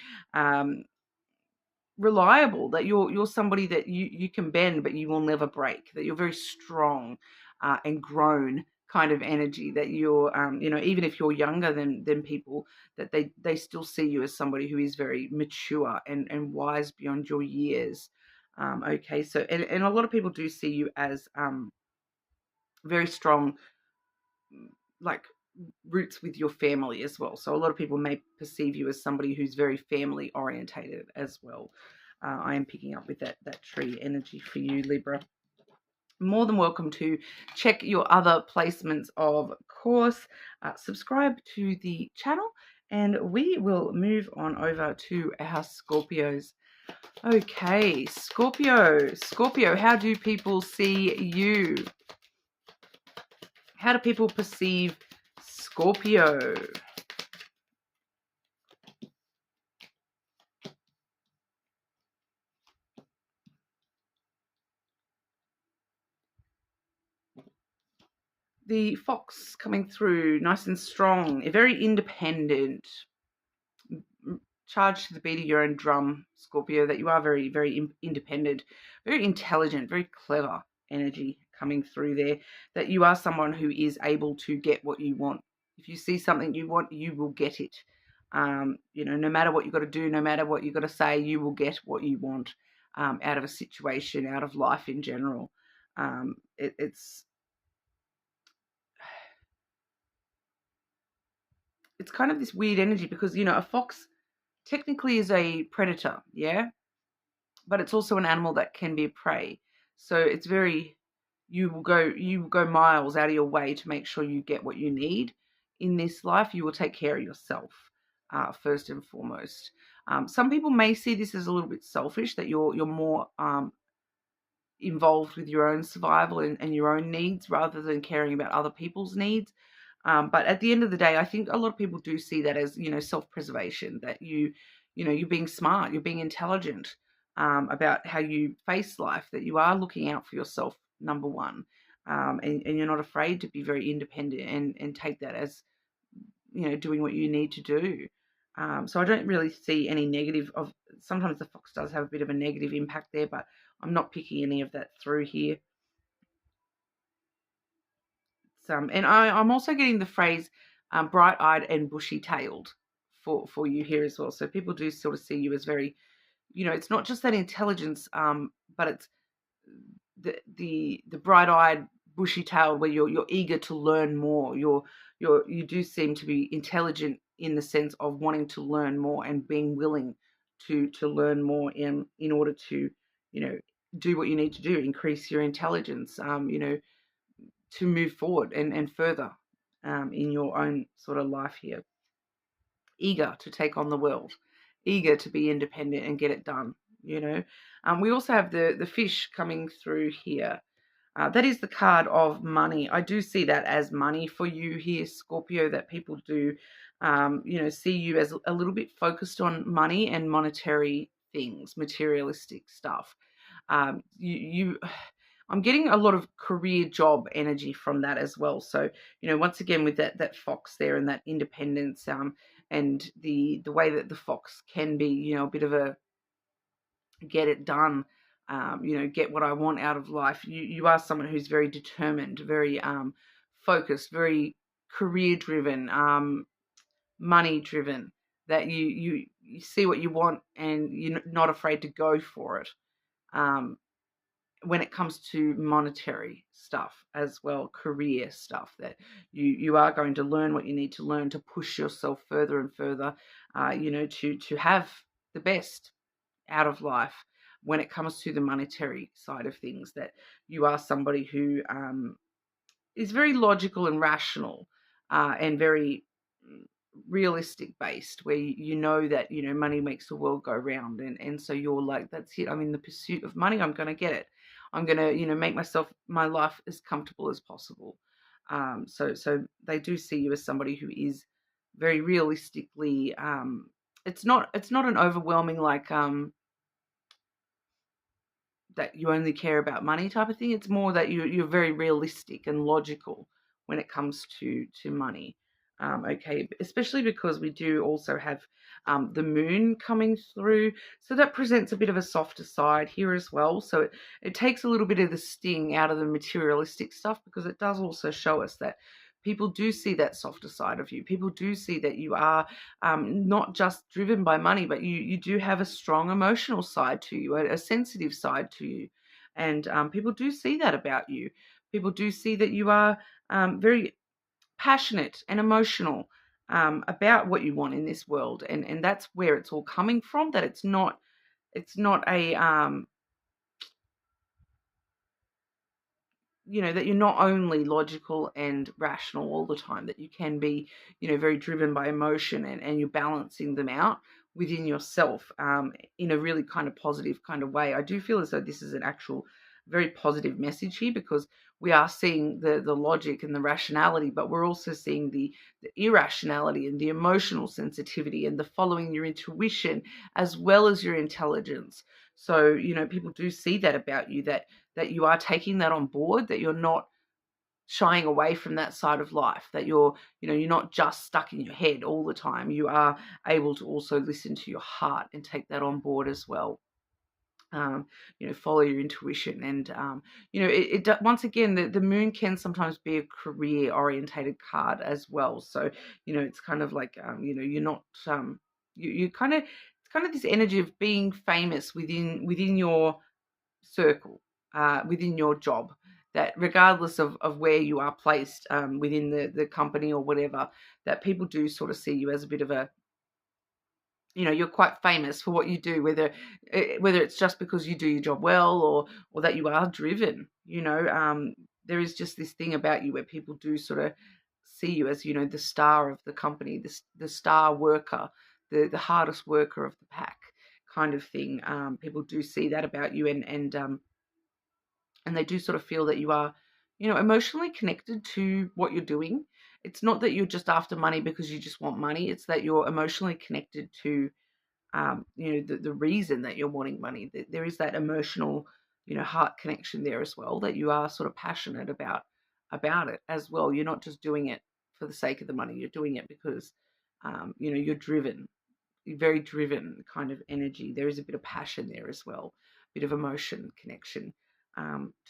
reliable, that you're somebody that you can bend but you will never break, that you're very strong and grown kind of energy, that you're even if you're younger than people, that they still see you as somebody who is very mature and wise beyond your years. Okay, so and a lot of people do see you as very strong, like roots with your family as well. So a lot of people may perceive you as somebody who's very family orientated as well. I am picking up with that tree energy for you, Libra. More than welcome to check your other placements, of course. Subscribe to the channel, and we will move on over to our Scorpios. Okay, Scorpio, how do people see you? How do people perceive Scorpio? The fox coming through nice and strong, very independent, charged to the beat of your own drum, Scorpio, that you are very, very independent, very intelligent, very clever energy coming through there, that you are someone who is able to get what you want. If you see something you want, you will get it. No matter what you've got to do, no matter what you've got to say, you will get what you want out of a situation, out of life in general. It's kind of this weird energy, because a fox technically is a predator, yeah, but it's also an animal that can be a prey. So it's very, you will go miles out of your way to make sure you get what you need in this life. You will take care of yourself first and foremost. Some people may see this as a little bit selfish, that you're more involved with your own survival and your own needs, rather than caring about other people's needs. But at the end of the day, I think a lot of people do see that as, self-preservation, that you're being smart, you're being intelligent about how you face life, that you are looking out for yourself, number one, and you're not afraid to be very independent and take that as, doing what you need to do. So I don't really see any negative of, sometimes the fox does have a bit of a negative impact there, but I'm not picking any of that through here. And I'm also getting the phrase bright-eyed and bushy-tailed for you here as well. So people do sort of see you as very, it's not just that intelligence, but it's the bright-eyed, bushy-tailed, where you're eager to learn more. You do seem to be intelligent in the sense of wanting to learn more and being willing to learn more in order to, do what you need to do, increase your intelligence, to move forward and further in your own sort of life here. Eager to take on the world, eager to be independent and get it done, We also have the fish coming through here. That is the card of money. I do see that as money for you here, Scorpio, that people do, see you as a little bit focused on money and monetary things, materialistic stuff. I'm getting a lot of career job energy from that as well. So, once again, with that fox there and that independence, and the way that the fox can be, a bit of a get it done, get what I want out of life. You are someone who's very determined, very focused, very career driven, money driven. That you see what you want and you're not afraid to go for it. When it comes to monetary stuff as well, career stuff, that you are going to learn what you need to learn to push yourself further and further, to have the best out of life when it comes to the monetary side of things. That you are somebody who is very logical and rational, and very realistic based, where you know that money makes the world go round, and so you're like, that's it, I'm in the pursuit of money, I'm going to get it, I'm going to make my life as comfortable as possible. So they do see you as somebody who is very realistically, it's not an overwhelming, like, that you only care about money type of thing. It's more that you're very realistic and logical when it comes to money. Okay, especially because we do also have the moon coming through, so that presents a bit of a softer side here as well. So it takes a little bit of the sting out of the materialistic stuff, because it does also show us that people do see that softer side of you. People do see that you are not just driven by money, but you do have a strong emotional side to you, a sensitive side to you. And people do see that about you. People do see that you are very passionate and emotional about what you want in this world. And that's where it's all coming from, that it's not a that you're not only logical and rational all the time, that you can be, very driven by emotion, and you're balancing them out within yourself, in a really kind of positive kind of way. I do feel as though this is an actual very positive message here, because we are seeing the logic and the rationality, but we're also seeing the irrationality and the emotional sensitivity and the following your intuition as well as your intelligence. So, people do see that about you, that you are taking that on board, that you're not shying away from that side of life, that you're not just stuck in your head all the time. You are able to also listen to your heart and take that on board as well. Follow your intuition. And once again, the moon can sometimes be a career orientated card as well. So, it's kind of like, you're not, you kind of, it's kind of this energy of being famous within your circle, within your job, that regardless of where you are placed within the company or whatever, that people do sort of see you as a bit of a, you're quite famous for what you do, whether it's just because you do your job well, or that you are driven. There is just this thing about you where people do sort of see you as, the star of the company, the star worker, the hardest worker of the pack kind of thing. People do see that about you, and they do sort of feel that you are, emotionally connected to what you're doing. It's not that you're just after money because you just want money. It's that you're emotionally connected to, the reason that you're wanting money. There is that emotional, heart connection there as well, that you are sort of passionate about it as well. You're not just doing it for the sake of the money. You're doing it because, you're driven, very driven kind of energy. There is a bit of passion there as well, a bit of emotion connection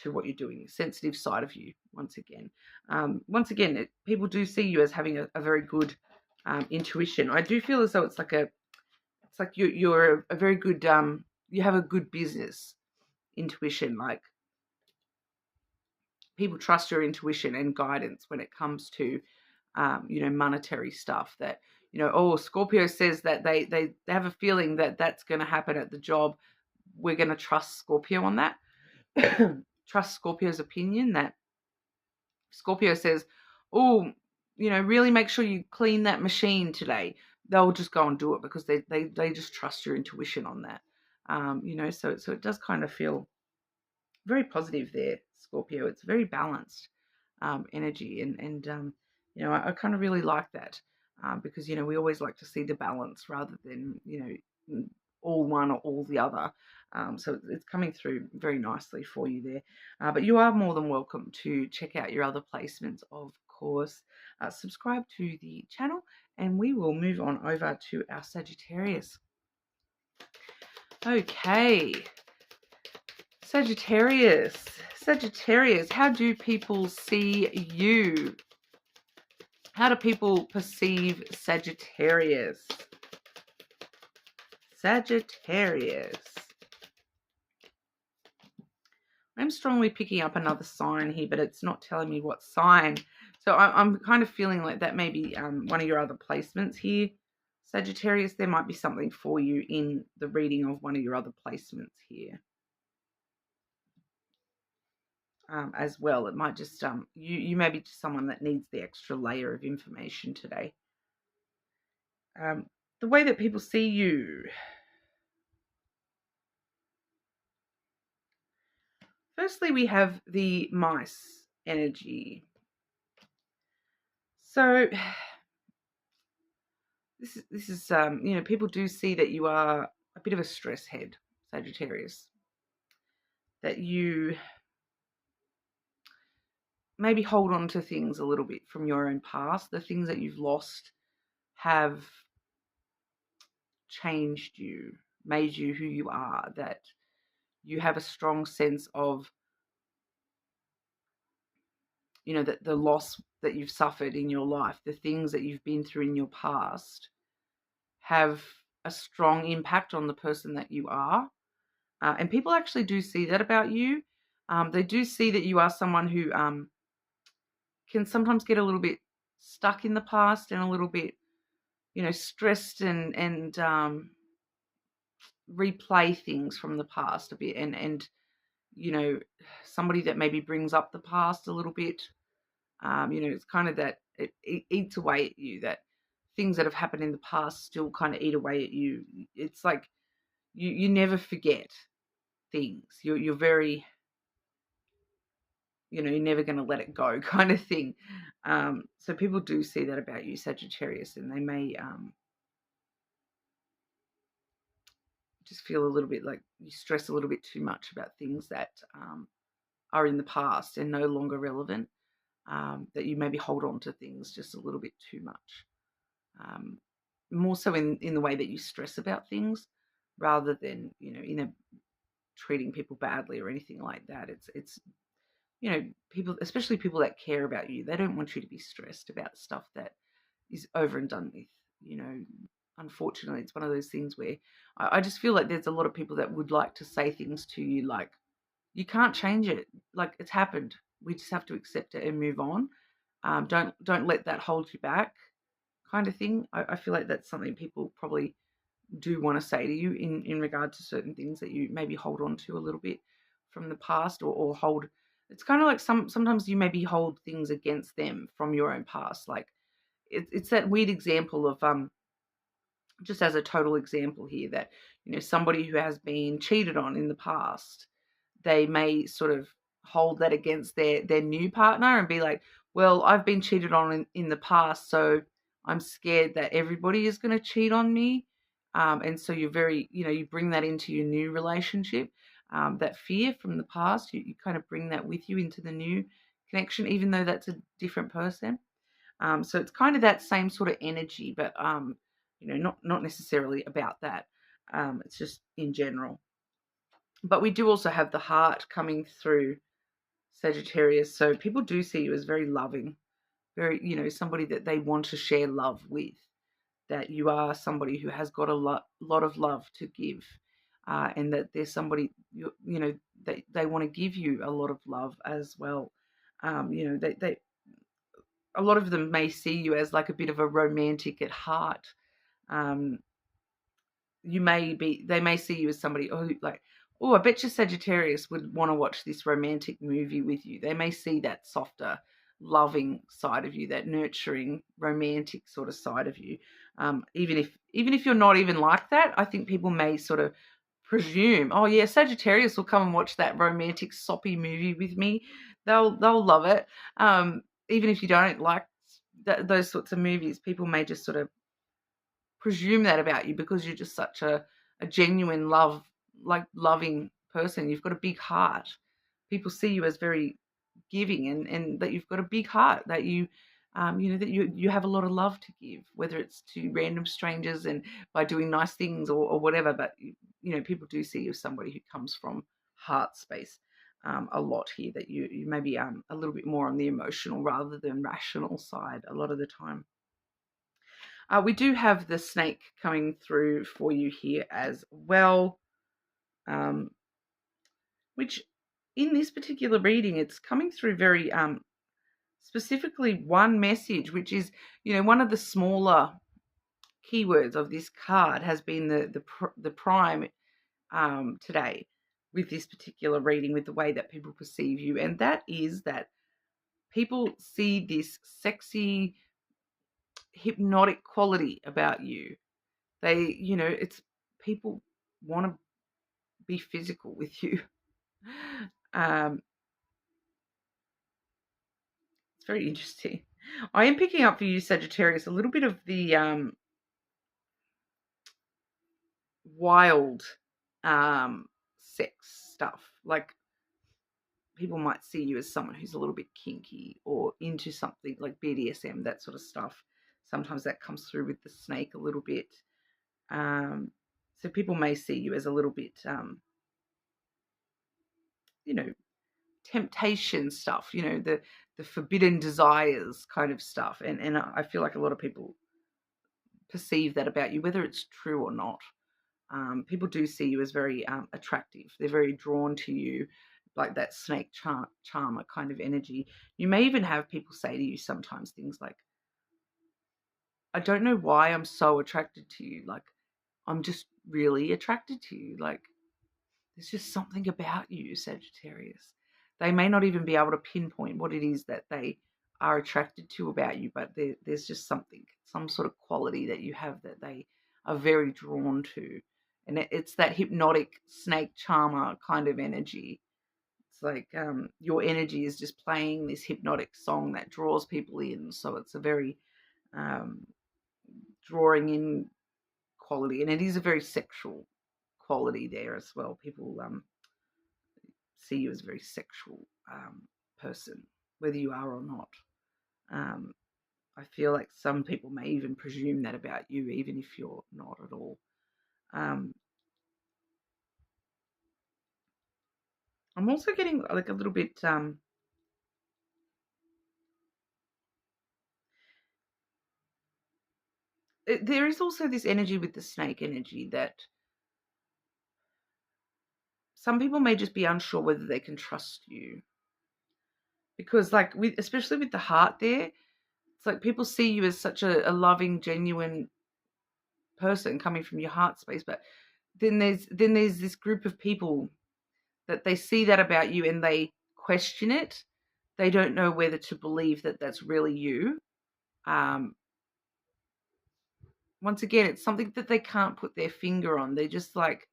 to what you're doing, sensitive side of you. Once again, people do see you as having a very good intuition. I do feel as though it's like you're a very good, you have a good business intuition. Like, people trust your intuition and guidance when it comes to monetary stuff. That, Scorpio says that they have a feeling that that's going to happen at the job. We're going to trust Scorpio on that. Trust Scorpio's opinion. That Scorpio says, oh, really make sure you clean that machine today. They'll just go and do it because they just trust your intuition on that. You know, so it does kind of feel very positive there, Scorpio. It's very balanced energy, and you know, I kind of really like that because, you know, we always like to see the balance rather than, you know, all one or all the other. So it's coming through very nicely for you there. But you are more than welcome to check out your other placements, of course. Subscribe to the channel, and we will move on over to our Sagittarius. Okay. Sagittarius, how do people see you? How do people perceive Sagittarius? Sagittarius. I'm strongly picking up another sign here, but it's not telling me what sign. So I'm kind of feeling like that may be one of your other placements here. Sagittarius, there might be something for you in the reading of one of your other placements here. As well. It might just, you may be just someone that needs the extra layer of information today. The way that people see you. Firstly, we have the mice energy. So this is you know, people do see that you are a bit of a stress head, Sagittarius. That you maybe hold on to things a little bit from your own past. The things that you've lost have changed you, made you who you are, that you have a strong sense of, you know, that the loss that you've suffered in your life, the things that you've been through in your past have a strong impact on the person that you are. And people actually do see that about you. They do see that you are someone who can sometimes get a little bit stuck in the past and a little bit, you know, stressed and replay things from the past a bit, and you know, somebody that maybe brings up the past a little bit. You know, it's kind of that it eats away at you, that things that have happened in the past still kind of eat away at you. It's like you never forget things. You're very, you know, you're never going to let it go kind of thing. So people do see that about you, Sagittarius, and they may just feel a little bit like you stress a little bit too much about things that are in the past and no longer relevant. That you maybe hold on to things just a little bit too much. More so in the way that you stress about things, rather than, you know, in a treating people badly or anything like that. It's you know, people, especially people that care about you, they don't want you to be stressed about stuff that is over and done with. You know, unfortunately, it's one of those things where I just feel like there's a lot of people that would like to say things to you like, you can't change it. Like, it's happened. We just have to accept it and move on. Don't let that hold you back, kind of thing. I feel like that's something people probably do want to say to you in regard to certain things that you maybe hold on to a little bit from the past, or hold. It's kind of like sometimes you maybe hold things against them from your own past. Like it's that weird example of just as a total example here, that, you know, somebody who has been cheated on in the past, they may sort of hold that against their new partner and be like, well, I've been cheated on in the past, so I'm scared that everybody is going to cheat on me. And so you're very, you know, you bring that into your new relationship, that fear from the past, you kind of bring that with you into the new connection, even though that's a different person. So it's kind of that same sort of energy, but, you know, not necessarily about that. It's just in general. But we do also have the heart coming through, Sagittarius. So people do see you as very loving, very, you know, somebody that they want to share love with, that you are somebody who has got a lot of love to give, and that there's somebody, you know, they want to give you a lot of love as well. You know, they a lot of them may see you as like a bit of a romantic at heart. They may see you as somebody, I bet you Sagittarius would want to watch this romantic movie with you. They may see that softer, loving side of you, that nurturing, romantic sort of side of you. Even if you're not even like that, I think people may sort of presume, oh yeah, Sagittarius will come and watch that romantic soppy movie with me. They'll love it. Even if you don't like those sorts of movies, people may just sort of presume that about you because you're just such a genuine loving person. You've got a big heart. People see you as very giving, and that you've got a big heart, that you that you have a lot of love to give, whether it's to random strangers and by doing nice things or whatever. But people do see you as somebody who comes from heart space a lot here, that you maybe a little bit more on the emotional rather than rational side a lot of the time. We do have the snake coming through for you here as well, which in this particular reading, it's coming through very specifically one message, which is, one of the smaller keywords of this card has been the prime today with this particular reading, with the way that people perceive you. And that is that people see this sexy, hypnotic quality about you. They, it's people want to be physical with you. It's very interesting. I am picking up for you, Sagittarius, a little bit of the wild sex stuff. Like, people might see you as someone who's a little bit kinky or into something like BDSM, that sort of stuff. Sometimes that comes through with the snake a little bit. So people may see you as a little bit, temptation stuff, the forbidden desires kind of stuff. And I feel like a lot of people perceive that about you, whether it's true or not. People do see you as very attractive. They're very drawn to you, like that snake charmer kind of energy. You may even have people say to you sometimes things like, I don't know why I'm so attracted to you. Like, I'm just really attracted to you. Like, there's just something about you, Sagittarius. They may not even be able to pinpoint what it is that they are attracted to about you, but there's just something, some sort of quality that you have that they are very drawn to. And it's that hypnotic snake charmer kind of energy. It's like your energy is just playing this hypnotic song that draws people in. So it's a very drawing in quality. And it is a very sexual quality there as well. People see you as a very sexual person, whether you are or not. I feel like some people may even presume that about you, even if you're not at all. I'm also getting like a little bit there is also this energy with the snake energy that some people may just be unsure whether they can trust you. Because like especially with the heart there, it's like people see you as such a loving, genuine person coming from your heart space, but then there's this group of people that they see that about you and they question it. They don't know whether to believe that that's really you. Once again, it's something that they can't put their finger on. They're just like,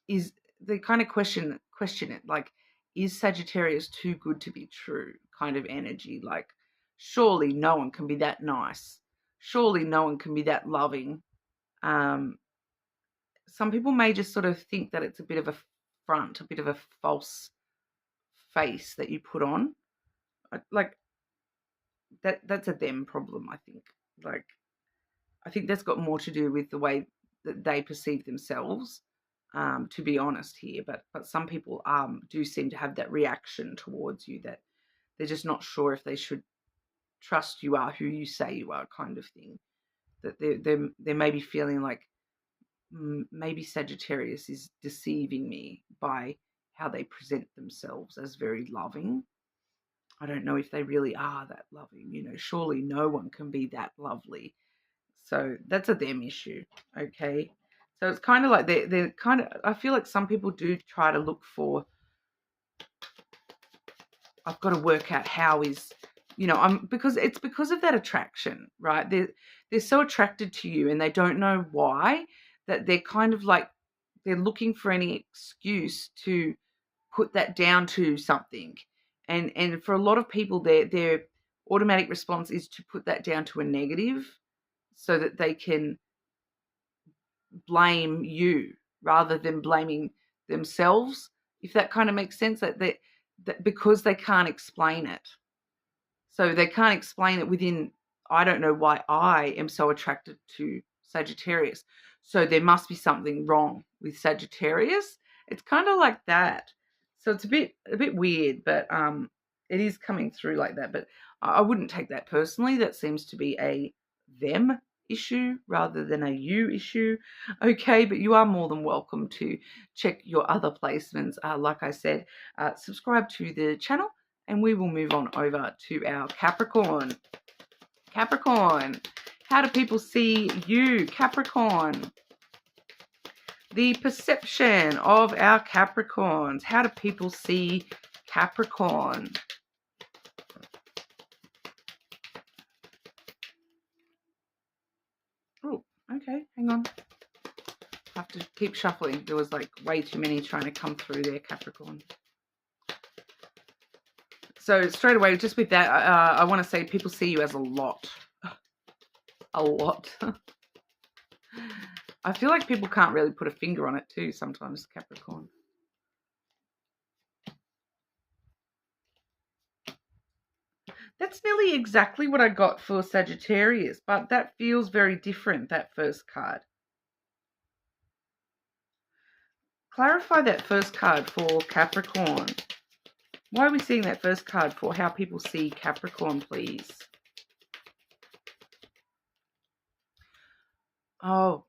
they kind of question it, like, is Sagittarius too good to be true kind of energy? Like, surely no one can be that nice. Surely no one can be that loving. Some people may just sort of think that it's a bit of a front, a bit of a false face that you put on. Like, that's a them problem, I think. Like, I think that's got more to do with the way that they perceive themselves, to be honest here. But some people do seem to have that reaction towards you, that they're just not sure if they should trust you are who you say you are, kind of thing. That they may be feeling like maybe Sagittarius is deceiving me by how they present themselves as very loving. I don't know if they really are that loving. Surely no one can be that lovely. So that's a them issue, okay? So it's kind of like they're kind of, I feel like some people do try to look for, I've got to work out how is, because it's because of that attraction, right? They're so attracted to you and they don't know why, that they're kind of like they're looking for any excuse to put that down to something. And for a lot of people, their automatic response is to put that down to a negative so that they can blame you rather than blaming themselves, if that kind of makes sense, that because they can't explain it. So they can't explain it within, I don't know why I am so attracted to Sagittarius. So there must be something wrong with Sagittarius. It's kind of like that. So it's a bit weird, but it is coming through like that. But I wouldn't take that personally. That seems to be a them issue rather than a you issue. Okay, but you are more than welcome to check your other placements. Like I said, subscribe to the channel, and we will move on over to our Capricorn. Capricorn, how do people see you, Capricorn? The perception of our Capricorns. How do people see Capricorn? Oh, okay, hang on. I have to keep shuffling. There was like way too many trying to come through there, Capricorn. So straight away, just with that, I want to say people see you as a lot. A lot. I feel like people can't really put a finger on it too sometimes, Capricorn. That's nearly exactly what I got for Sagittarius, but that feels very different, that first card. Clarify that first card for Capricorn. Why are we seeing that first card for how people see Capricorn, please? Oh.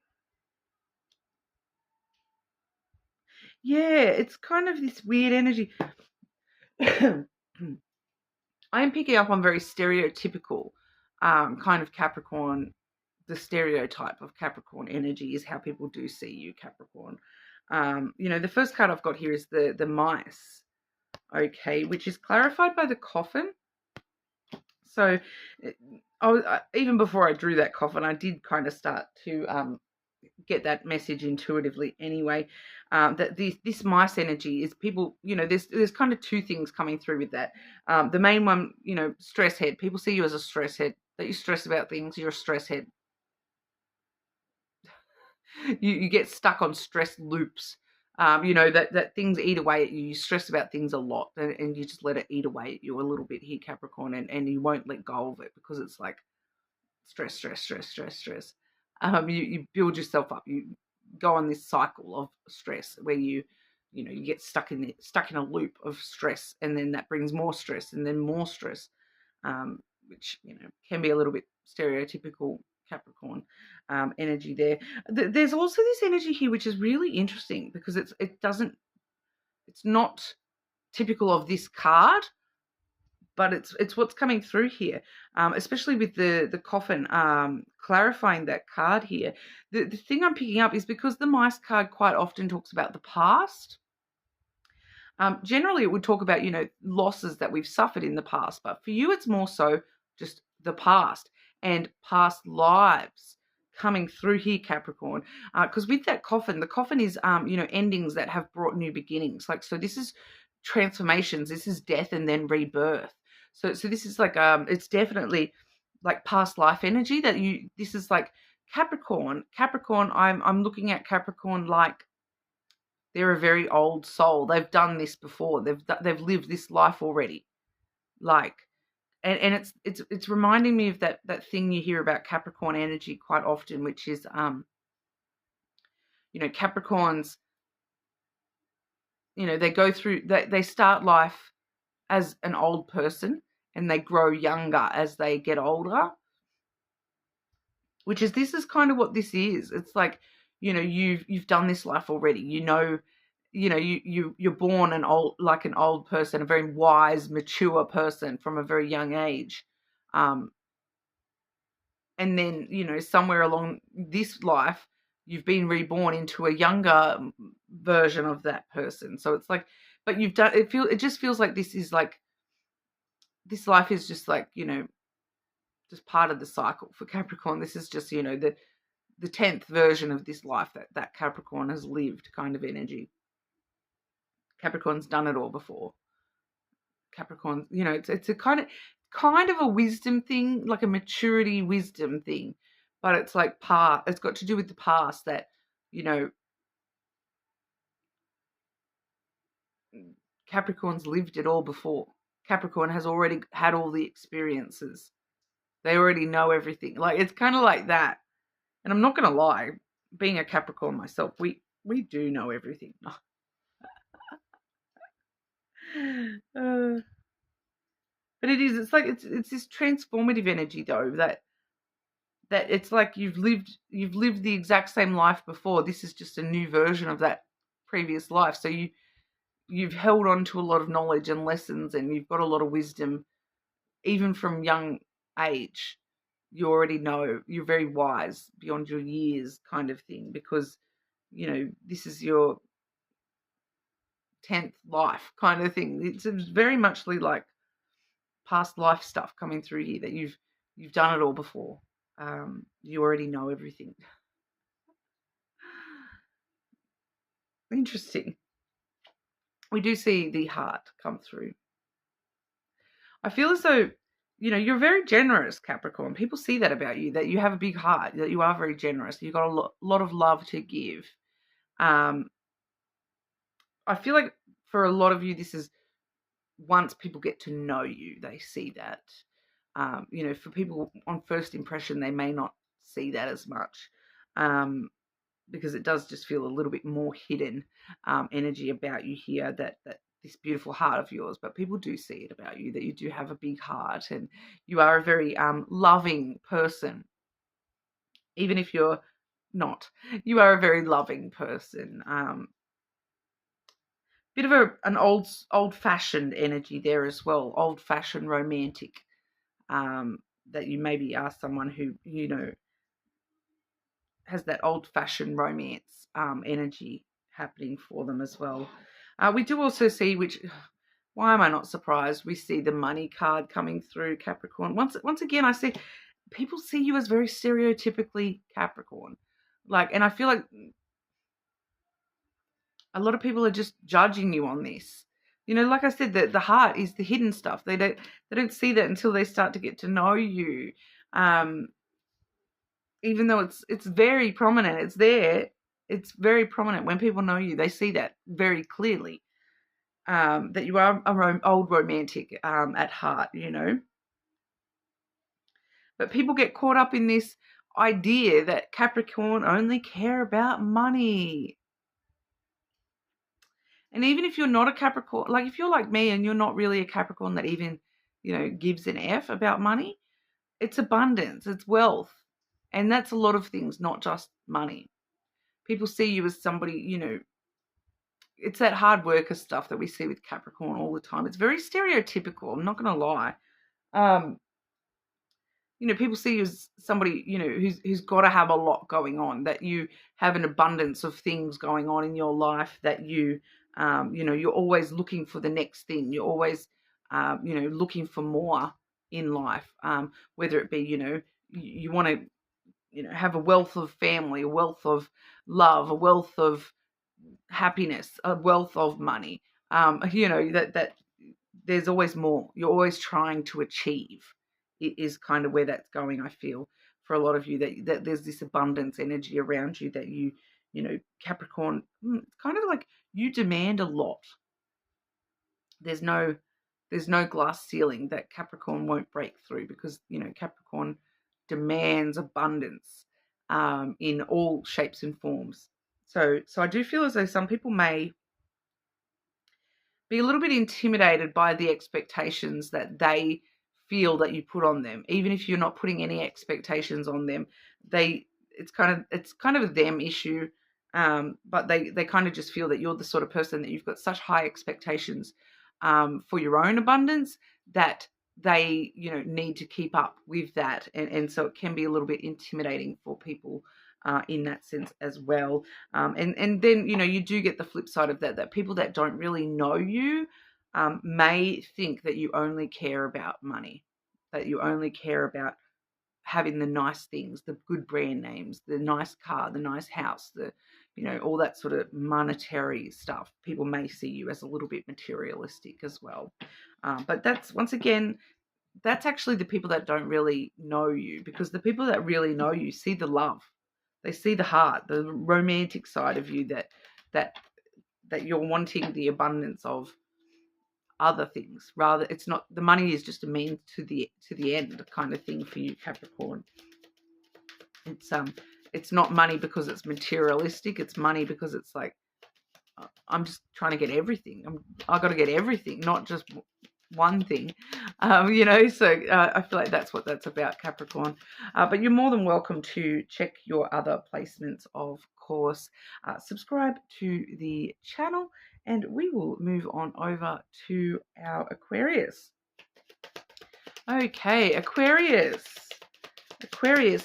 Yeah, it's kind of this weird energy. I am picking up on very stereotypical kind of Capricorn. The stereotype of Capricorn energy is how people do see you, Capricorn. You know, the first card I've got here is the mice, okay, which is clarified by the coffin. So even before I drew that coffin, I did kind of start to get that message intuitively anyway, that this mice energy is people, you know, there's kind of two things coming through with that. The main one, you know, stress head. People see you as a stress head, that you stress about things. You're a stress head. You get stuck on stress loops. You know, that things eat away at you. You stress about things a lot, and you just let it eat away at you a little bit here, Capricorn, and you won't let go of it because it's like stress. You build yourself up. You go on this cycle of stress where you get stuck in a loop of stress, and then that brings more stress and then more stress, which, you know, can be a little bit stereotypical Capricorn energy there. There's also this energy here which is really interesting because it's not typical of this card, but it's what's coming through here, especially with the coffin, clarifying that card here. The thing I'm picking up is because the mice card quite often talks about the past. Generally, it would talk about, you know, losses that we've suffered in the past, but for you, it's more so just the past and past lives coming through here, Capricorn. Because with that coffin, the coffin is, you know, endings that have brought new beginnings. Like, so this is transformations. This is death and then rebirth. So this is like, it's definitely like past life energy that this is like Capricorn. I'm looking at Capricorn like they're a very old soul. They've done this before. They've lived this life already. Like, and it's reminding me of that thing you hear about Capricorn energy quite often, which is, you know, Capricorns, you know, they go through, they start life as an old person and they grow younger as they get older, this is kind of what this is. It's like, you know, you've done this life already. You're born an old person, a very wise, mature person from a very young age. And then, you know, somewhere along this life, you've been reborn into a younger version of that person. So it's like, but it just feels like this is like, this life is just like, you know, just part of the cycle for Capricorn. This is just, you know, the 10th version of this life that Capricorn has lived, kind of energy. Capricorn's done it all before. Capricorn, you know, it's a kind of a wisdom thing, like a maturity wisdom thing, but it's like it's got to do with the past, that, you know, Capricorn's lived it all before. Capricorn has already had all the experiences. They already know everything. Like, it's kind of like that. And I'm not going to lie, being a Capricorn myself, we do know everything. But it's like it's this transformative energy, though, that it's like you've lived the exact same life before. This is just a new version of that previous life. So you've held on to a lot of knowledge and lessons, and you've got a lot of wisdom, even from young age. You already know, you're very wise beyond your years, kind of thing, because, you know, this is your 10th life kind of thing. It's very much like past life stuff coming through here, that you've done it all before. You already know everything. Interesting. We do see the heart come through. I feel as though, you know, you're very generous, Capricorn. People see that about you, that you have a big heart, that you are very generous. You've got a lot of love to give. I feel like for a lot of you, this is once people get to know you, they see that. You know, for people on first impression, they may not see that as much, because it does just feel a little bit more hidden energy about you here, that this beautiful heart of yours. But people do see it about you, that you do have a big heart, and you are a very loving person. Even if you're not, you are a very loving person. Bit of an old-fashioned energy there as well, old-fashioned romantic. That you maybe are someone who, you know, has that old-fashioned romance energy happening for them as well. We do also see, which, why am I not surprised? We see the money card coming through, Capricorn. Once again, I see people see you as very stereotypically Capricorn. Like, and I feel like a lot of people are just judging you on this. You know, like I said, the heart is the hidden stuff. They don't see that until they start to get to know you. Even though it's very prominent, it's there. It's very prominent when people know you. They see that very clearly. That you are an old romantic at heart, you know. But people get caught up in this idea that Capricorn only care about money. And even if you're not a Capricorn, like if you're like me and you're not really a Capricorn that even, you know, gives an F about money, it's abundance, it's wealth. And that's a lot of things, not just money. People see you as somebody, you know, it's that hard worker stuff that we see with Capricorn all the time. It's very stereotypical, I'm not going to lie. You know, people see you as somebody, you know, who's got to have a lot going on, that you have an abundance of things going on in your life, that you, you know, you're always looking for the next thing. You're always, you know, looking for more in life, whether it be, you know, you want to, you know, have a wealth of family, a wealth of love, a wealth of happiness, a wealth of money. You know, that there's always more. You're always trying to achieve. It is kind of where that's going, I feel, for a lot of you, that there's this abundance energy around you, that you know, Capricorn, it's kind of like you demand a lot. There's no glass ceiling that Capricorn won't break through, because, you know, Capricorn demands abundance in all shapes and forms. So I do feel as though some people may be a little bit intimidated by the expectations that they feel that you put on them. Even if you're not putting any expectations on them, it's kind of a them issue. But they kind of just feel that you're the sort of person that you've got such high expectations for your own abundance, that they, you know, need to keep up with that. And so it can be a little bit intimidating for people in that sense as well. And then, you know, you do get the flip side of that people that don't really know you may think that you only care about money, that you only care about having the nice things, the good brand names, the nice car, the nice house, the, all that sort of monetary stuff. People may see you as a little bit materialistic as well. But that's, once again, that's actually the people that don't really know you, because the people that really know you see the love. They see the heart, the romantic side of you, that you're wanting the abundance of other things. Rather, it's not, the money is just a means to the end kind of thing for you, Capricorn. It's not money because it's materialistic. It's money because it's like, I'm just trying to get everything. I got to get everything, not just one thing, so I feel like that's what that's about, Capricorn. But you're more than welcome to check your other placements, of course. Subscribe to the channel, and we will move on over to our Aquarius. Okay, Aquarius,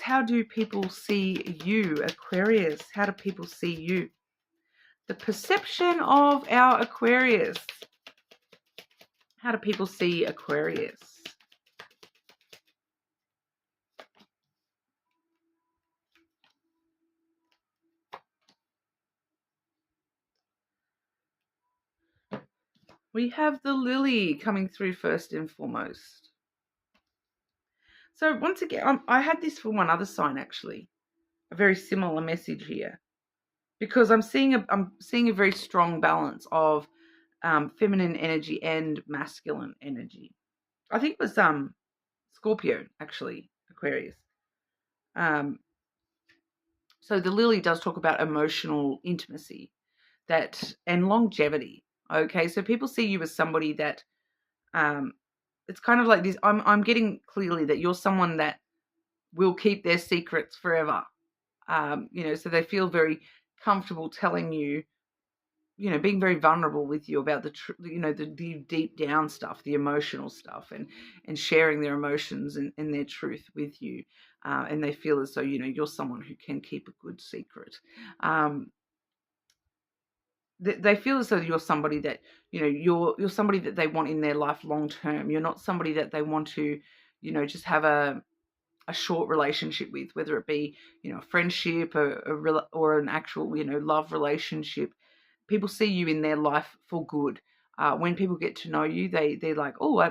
how do people see you? Aquarius, how do people see you? The perception of our Aquarius. How do people see Aquarius? We have the Lily coming through first and foremost. So once again, I had this for one other sign, actually, a very similar message here, because I'm seeing a very strong balance of feminine energy and masculine energy. I think it was Scorpio, actually, Aquarius. So the Lily does talk about emotional intimacy, and longevity. Okay, so people see you as somebody that it's kind of like this. I'm getting clearly that you're someone that will keep their secrets forever. So they feel very comfortable telling you, being very vulnerable with you about the deep down stuff, the emotional stuff, and sharing their emotions and their truth with you. And they feel as though, you're someone who can keep a good secret. They feel as though you're somebody that, you're somebody that they want in their life long term. You're not somebody that they want to, just have a short relationship with, whether it be, a friendship or an actual, love relationship. People see you in their life for good. When people get to know you, they're like, oh,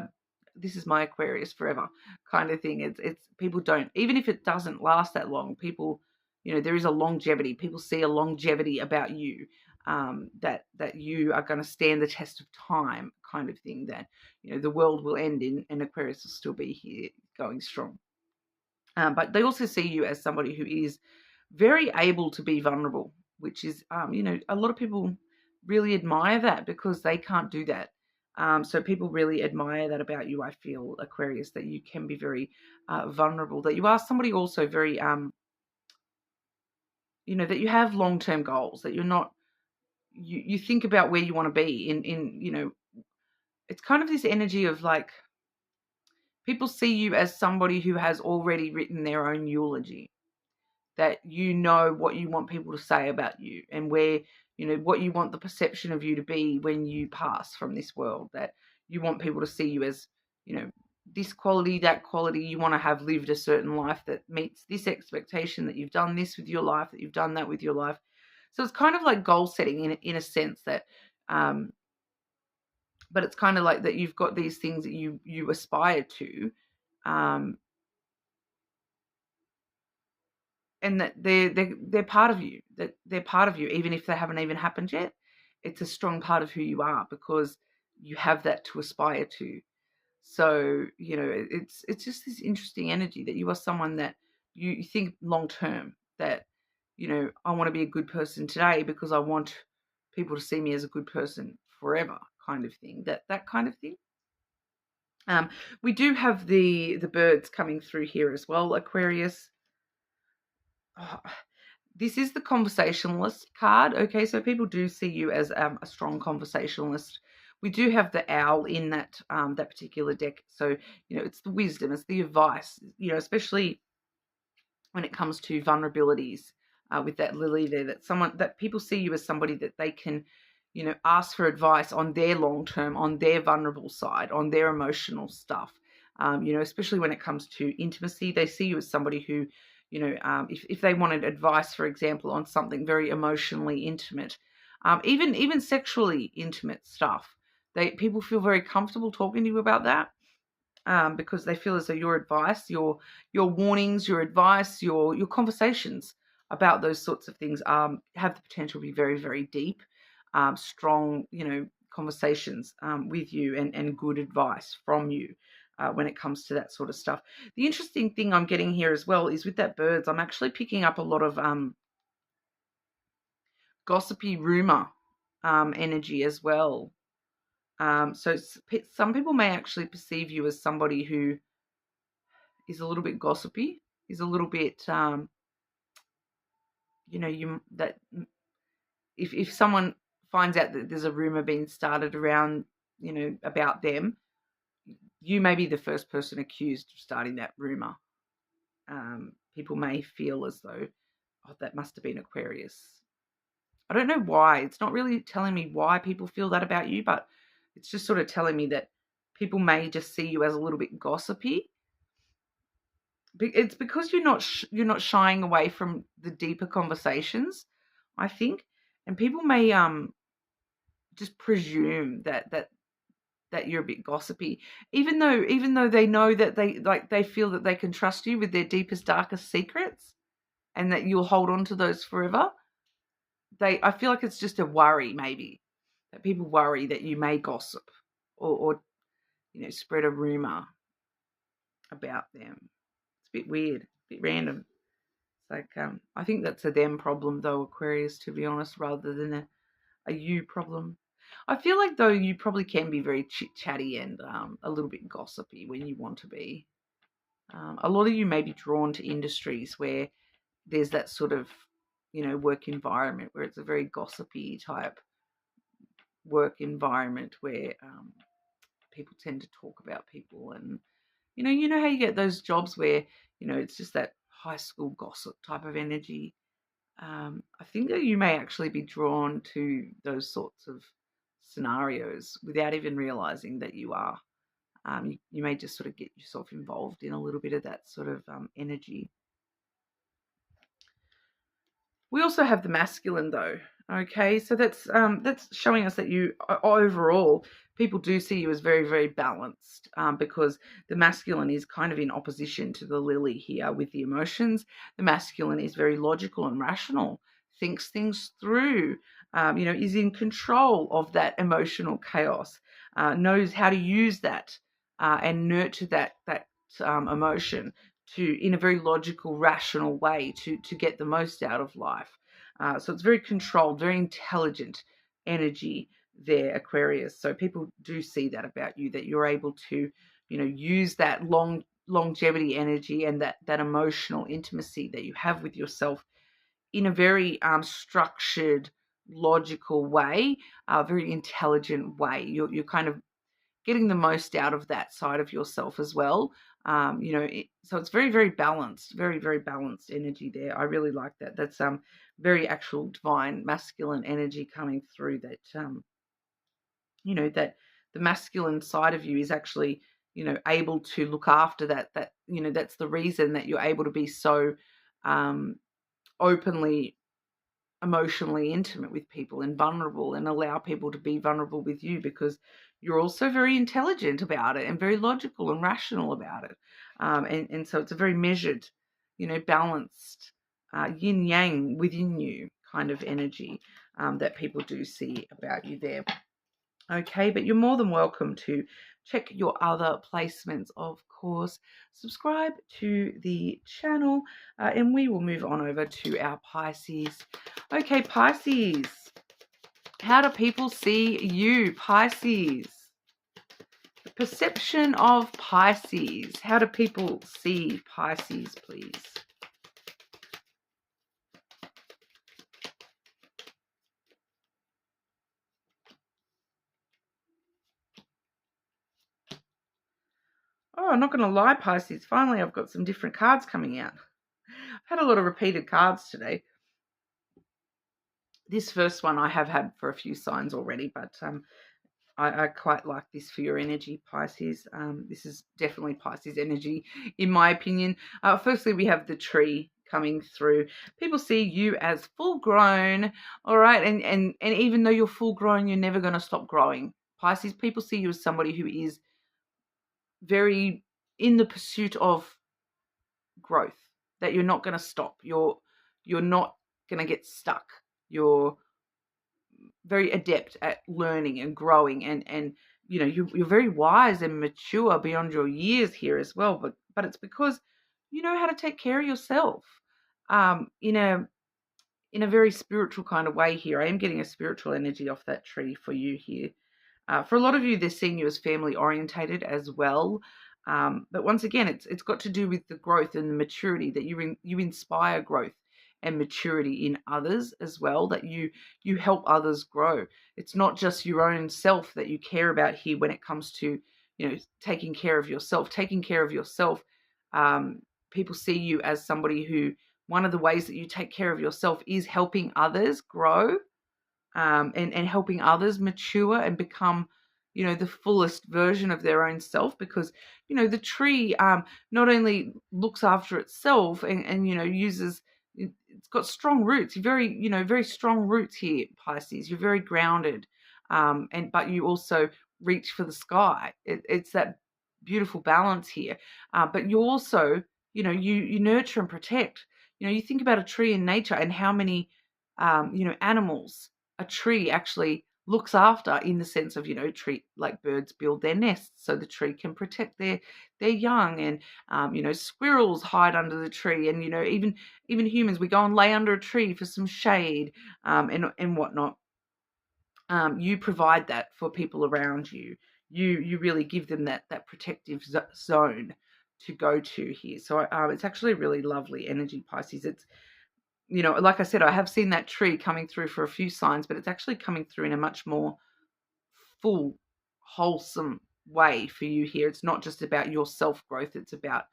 this is my Aquarius forever kind of thing. It's people don't, even if it doesn't last that long, people, there is a longevity. People see a longevity about you, that you are going to stand the test of time kind of thing, that, the world will end and Aquarius will still be here going strong. But they also see you as somebody who is very able to be vulnerable, which is, a lot of people really admire that, because they can't do that. So people really admire that about you, I feel, Aquarius, that you can be very vulnerable, that you are somebody also very, that you have long-term goals, that you're not, you think about where you want to be in, it's kind of this energy of like, people see you as somebody who has already written their own eulogy, that what you want people to say about you, and where, what you want the perception of you to be when you pass from this world, that you want people to see you as, this quality, that quality. You want to have lived a certain life that meets this expectation, that you've done this with your life, that you've done that with your life. So it's kind of like goal setting in a sense, that, but it's kind of like that you've got these things that you aspire to, and that they're part of you, that they're part of you, even if they haven't even happened yet. It's a strong part of who you are, because you have that to aspire to. So, it's just this interesting energy that you are someone that you think long term, that, I want to be a good person today because I want people to see me as a good person forever kind of thing, that kind of thing. We do have the birds coming through here as well, Aquarius. Oh, this is the conversationalist card. Okay, so people do see you as a strong conversationalist. We do have the owl in that particular deck. So, it's the wisdom, it's the advice, especially when it comes to vulnerabilities, with that Lily there, that people see you as somebody that they can, ask for advice on their long term, on their vulnerable side, on their emotional stuff. you know, especially when it comes to intimacy. They see you as somebody who, you know, if they wanted advice, for example, on something very emotionally intimate, even sexually intimate stuff, people feel very comfortable talking to you about that. Because they feel as though your advice, your warnings, your advice, your conversations about those sorts of things have the potential to be very, very deep, strong, you know, conversations with you, and good advice from you when it comes to that sort of stuff. The interesting thing I'm getting here as well is with that birds, I'm actually picking up a lot of gossipy rumor energy as well. So some people may actually perceive you as somebody who is a little bit gossipy, is a little bit, you know, if someone finds out that there's a rumor being started around, you know, about them, you may be the first person accused of starting that rumor. People may feel as though, oh, that must have been Aquarius. I don't know why. It's not really telling me why people feel that about you, but it's just sort of telling me that people may just see you as a little bit gossipy. It's because you're not shying away from the deeper conversations, I think, and people may just presume that you're a bit gossipy, even though they know that they feel that they can trust you with their deepest, darkest secrets, and that you'll hold on to those forever. I feel like it's just a worry, maybe, that people worry that you may gossip or you know, spread a rumor about them. It's a bit weird, a bit random. Like, I think that's a them problem, though, Aquarius, to be honest, rather than a you problem. I feel like, though, you probably can be very chit-chatty and a little bit gossipy when you want to be. A lot of you may be drawn to industries where there's that sort of, you know, work environment where it's a very gossipy type work environment where people tend to talk about people. And, you know how you get those jobs where, you know, it's just that high school gossip type of energy. I think that you may actually be drawn to those sorts of scenarios without even realizing that you are. You may just sort of get yourself involved in a little bit of that sort of energy. We also have the masculine, though. Okay, so that's showing us that you overall, people do see you as very, very balanced, because the masculine is kind of in opposition to the lily here with the emotions. The masculine is very logical and rational, thinks things through, you know, is in control of that emotional chaos, knows how to use that and nurture that emotion in a very logical, rational way to get the most out of life. So it's very controlled, very intelligent energy there, Aquarius. So people do see that about you, that you're able to, you know, use that longevity energy and that emotional intimacy that you have with yourself in a very structured, logical way, a very intelligent way. You're kind of getting the most out of that side of yourself as well. You know, so it's very, very balanced, very, very balanced energy there. I really like that. That's very actual divine masculine energy coming through that, you know, that the masculine side of you is actually, you know, able to look after that, you know, that's the reason that you're able to be so openly emotionally intimate with people and vulnerable and allow people to be vulnerable with you, because you're also very intelligent about it and very logical and rational about it. And so it's a very measured, you know, balanced, yin yang within you kind of energy that people do see about you there. Okay, but you're more than welcome to check your other placements, of course. Subscribe to the channel, and we will move on over to our Pisces. Okay, Pisces. How do people see you, Pisces? The perception of Pisces. How do people see Pisces, please? Oh, I'm not going to lie, Pisces. Finally, I've got some different cards coming out. I've had a lot of repeated cards today. This first one I have had for a few signs already, but I quite like this for your energy, Pisces. This is definitely Pisces energy, in my opinion. Firstly, we have the tree coming through. People see you as full grown, all right? And even though you're full grown, you're never going to stop growing. Pisces, people see you as somebody who is very in the pursuit of growth, that you're not going to stop. You're not going to get stuck. You're very adept at learning and growing, and you know, you're very wise and mature beyond your years here as well, but it's because you know how to take care of yourself, in a very spiritual kind of way here. I am getting a spiritual energy off that tree for you here. For a lot of you, they're seeing you as family orientated as well. But once again, it's got to do with the growth and the maturity that you inspire growth and maturity in others as well, that you help others grow. It's not just your own self that you care about here when it comes to, you know, taking care of yourself. Taking care of yourself, people see you as somebody who, one of the ways that you take care of yourself is helping others grow, and helping others mature and become, you know, the fullest version of their own self. Because, you know, the tree not only looks after itself and you know, it's got strong roots. You're very, you know, very strong roots here, Pisces. You're very grounded, but you also reach for the sky. It's that beautiful balance here. But you also, you know, you nurture and protect. You know, you think about a tree in nature and how many, you know, animals a tree actually looks after, in the sense of, you know, tree, like birds build their nests so the tree can protect their young, and you know, squirrels hide under the tree, and you know, even humans, we go and lay under a tree for some shade, and whatnot. You provide that for people around you. You really give them that protective zone to go to here. So it's actually a really lovely energy, Pisces. It's, you know, like I said, I have seen that tree coming through for a few signs, but it's actually coming through in a much more full, wholesome way for you here. It's not just about your self-growth, it's about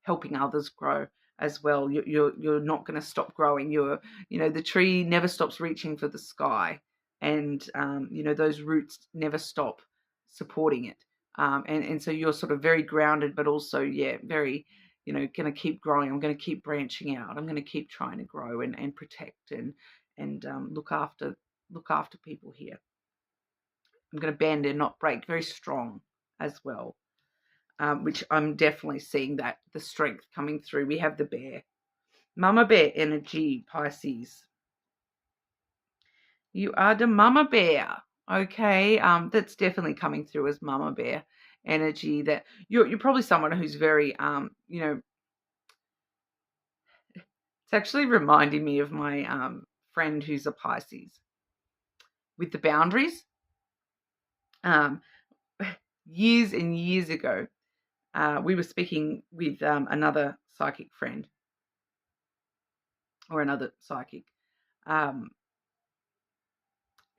helping others grow as well. You're not going to stop growing. You know, the tree never stops reaching for the sky, and you know, those roots never stop supporting it. And so you're sort of very grounded, but also, yeah, very, you know, going to keep growing. I'm going to keep branching out. I'm going to keep trying to grow and protect and look after people here. I'm going to bend and not break. Very strong as well, which I'm definitely seeing that the strength coming through. We have the bear, mama bear energy, Pisces. You are the mama bear. Okay, that's definitely coming through as mama bear energy. That you're probably someone who's very, you know, it's actually reminding me of my friend who's a Pisces with the boundaries. Years and years ago, we were speaking with another psychic friend, or another psychic,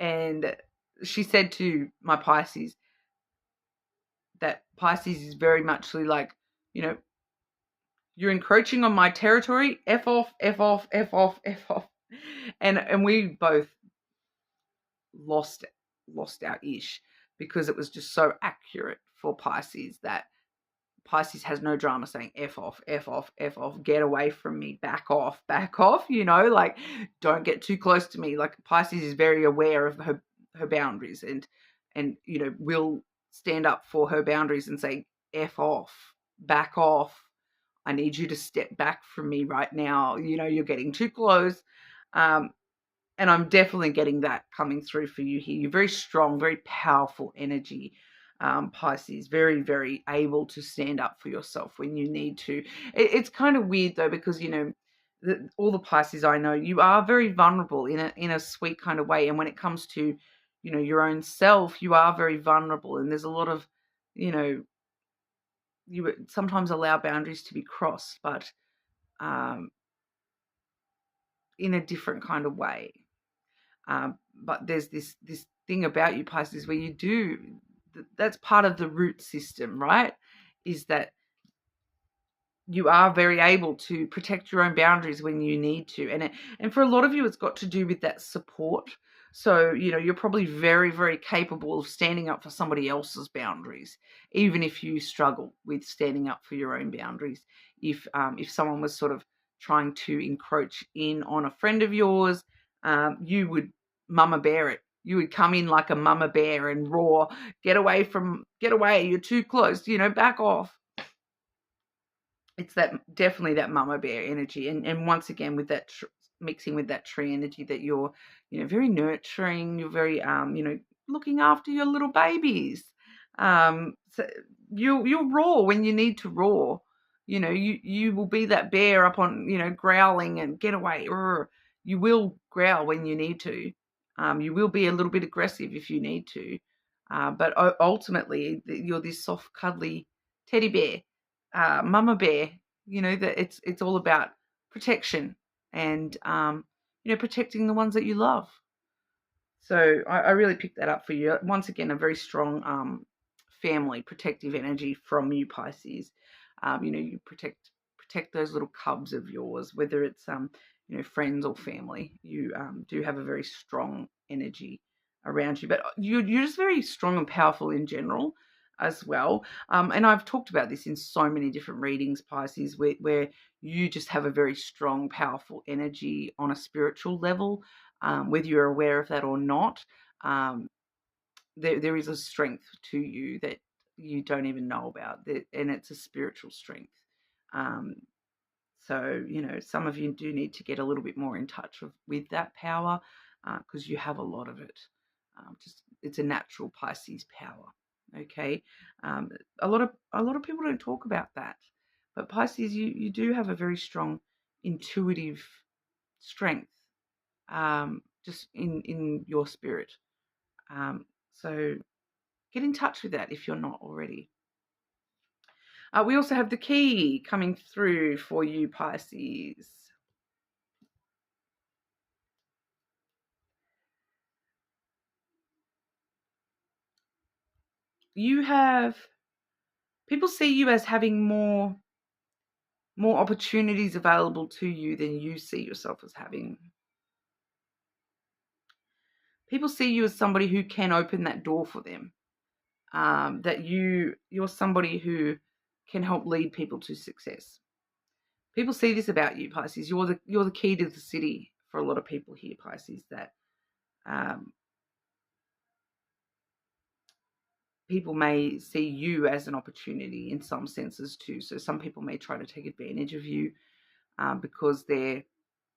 and she said to my Pisces that Pisces is very much like, you know, you're encroaching on my territory, F off, F off, F off, F off. And we both lost our ish, because it was just so accurate for Pisces, that Pisces has no drama saying F off, F off, F off, get away from me, back off, you know, like, don't get too close to me. Like, Pisces is very aware of her boundaries, and you know, will stand up for her boundaries and say, F off, back off. I need you to step back from me right now. You know, you're getting too close. And I'm definitely getting that coming through for you here. You're very strong, very powerful energy, Pisces. Very, very able to stand up for yourself when you need to. It's kind of weird though, because, you know, all the Pisces I know, you are very vulnerable in a sweet kind of way. And when it comes to, you know, your own self, you are very vulnerable. And there's a lot of, you know, you sometimes allow boundaries to be crossed, but in a different kind of way. But there's this thing about you, Pisces, where you do, that's part of the root system, right? Is that you are very able to protect your own boundaries when you need to. And for a lot of you, it's got to do with that support. So, you're probably very, very capable of standing up for somebody else's boundaries, even if you struggle with standing up for your own boundaries. If someone was sort of trying to encroach in on a friend of yours, you would mama bear it. You would come in like a mama bear and roar, get away, you're too close, back off. It's definitely that mama bear energy. And once again, with that mixing with that tree energy, that you're, very nurturing, you're very, looking after your little babies. So you'll roar when you need to roar. You will be that bear up on, growling and get away. You will growl when you need to. You will be a little bit aggressive if you need to. But ultimately, you're this soft, cuddly teddy bear, mama bear. That it's all about protection and protecting the ones that you love. So I really picked that up for you. Once again, a very strong family protective energy from you, Pisces. You protect those little cubs of yours, whether it's friends or family. You do have a very strong energy around you, but you're just very strong and powerful in general as well. And I've talked about this in so many different readings, Pisces, where you just have a very strong, powerful energy on a spiritual level, whether you're aware of that or not. There is a strength to you that you don't even know about, and it's a spiritual strength. So, some of you do need to get a little bit more in touch with that power, because you have a lot of it. It's a natural Pisces power. Okay, a lot of people don't talk about that, but Pisces, you do have a very strong intuitive strength, just in your spirit. So get in touch with that if you're not already. We also have the key coming through for you, Pisces. People see you as having more opportunities available to you than you see yourself as having. People see you as somebody who can open that door for them. That you're somebody who can help lead people to success. People see this about you, Pisces. You're the key to the city for a lot of people here, Pisces. That people may see you as an opportunity in some senses too. So some people may try to take advantage of you because they're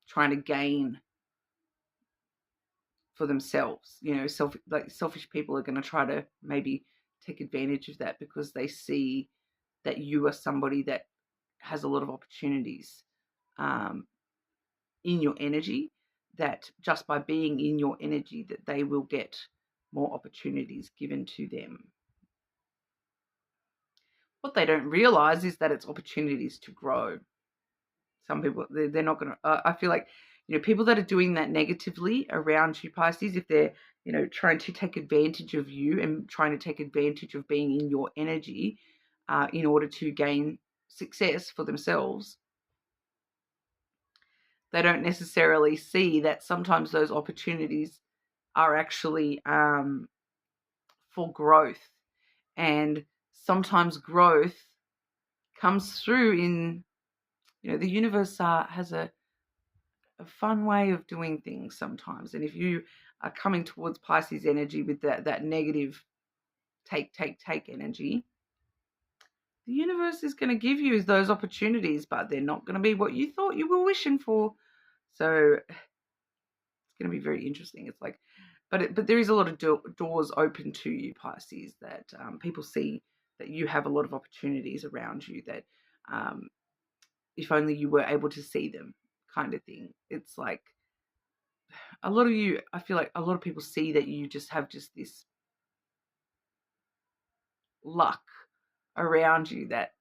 trying to gain for themselves. Selfish people are going to try to maybe take advantage of that because they see that you are somebody that has a lot of opportunities in your energy, that just by being in your energy that they will get more opportunities given to them. What they don't realize is that it's opportunities to grow. Some people, they're not going to, I feel like, people that are doing that negatively around you, Pisces, if they're, trying to take advantage of you and trying to take advantage of being in your energy in order to gain success for themselves, they don't necessarily see that sometimes those opportunities are actually for growth. And sometimes growth comes through in, the universe has a fun way of doing things sometimes. And if you are coming towards Pisces energy with that negative take energy, the universe is going to give you those opportunities, but they're not going to be what you thought you were wishing for. So it's going to be very interesting. It's like, but there is a lot of doors open to you, Pisces, that people see that you have a lot of opportunities around you that if only you were able to see them, kind of thing. It's like a lot of you, I feel like a lot of people see that you just have this luck around you that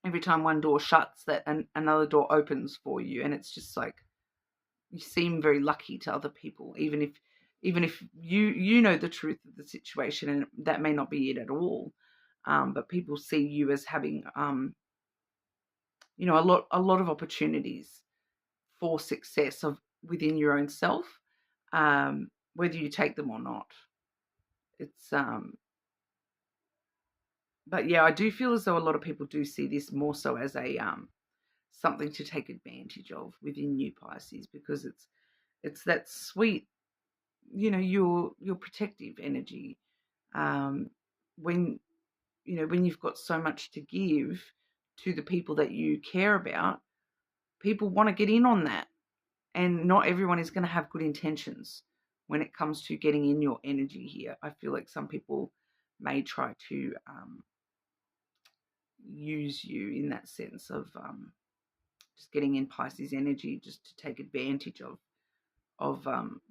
every time one door shuts, that another door opens for you, and it's just like you seem very lucky to other people, even if you know the truth of the situation, and that may not be it at all. But people see you as having a lot of opportunities for success within your own self, whether you take them or not. It's but yeah, I do feel as though a lot of people do see this more so as a something to take advantage of within you, Pisces, because it's that sweet, your protective energy. When when you've got so much to give to the people that you care about, people want to get in on that, and not everyone is going to have good intentions when it comes to getting in your energy here. I feel like some people may try to use you in that sense of just getting in Pisces energy just to take advantage of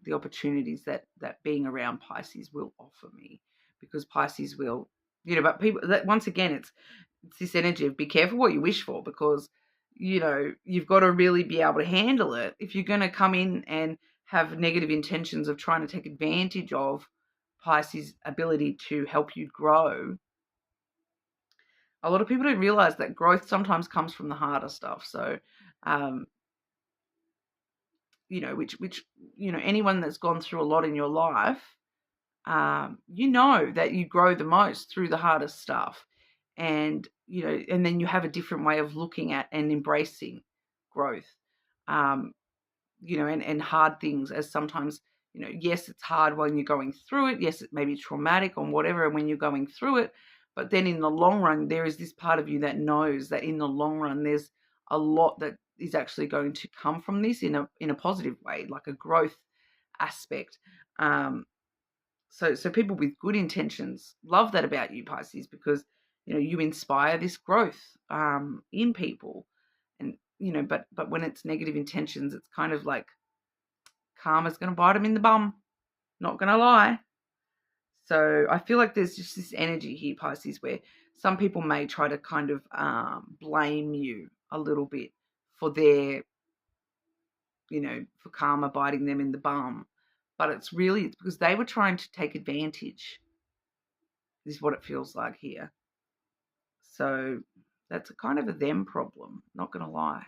the opportunities that being around Pisces will offer me, because Pisces will, but people, that once again, it's this energy of be careful what you wish for, because you've got to really be able to handle it. If you're going to come in and have negative intentions of trying to take advantage of Pisces' ability to help you grow, a lot of people don't realize that growth sometimes comes from the harder stuff. So, which anyone that's gone through a lot in your life, that you grow the most through the hardest stuff. And, and then you have a different way of looking at and embracing growth, and hard things as sometimes, yes, it's hard when you're going through it. Yes, it may be traumatic or whatever when you're going through it. But then in the long run, there is this part of you that knows that in the long run, there's a lot that is actually going to come from this in a positive way, like a growth aspect. So people with good intentions love that about you, Pisces, because you inspire this growth in people, and but when it's negative intentions, it's kind of like karma's going to bite them in the bum. Not going to lie. So I feel like there's just this energy here, Pisces, where some people may try to kind of blame you a little bit for their, for karma biting them in the bum. But it's because they were trying to take advantage, is what it feels like here. So that's a kind of a them problem, not going to lie.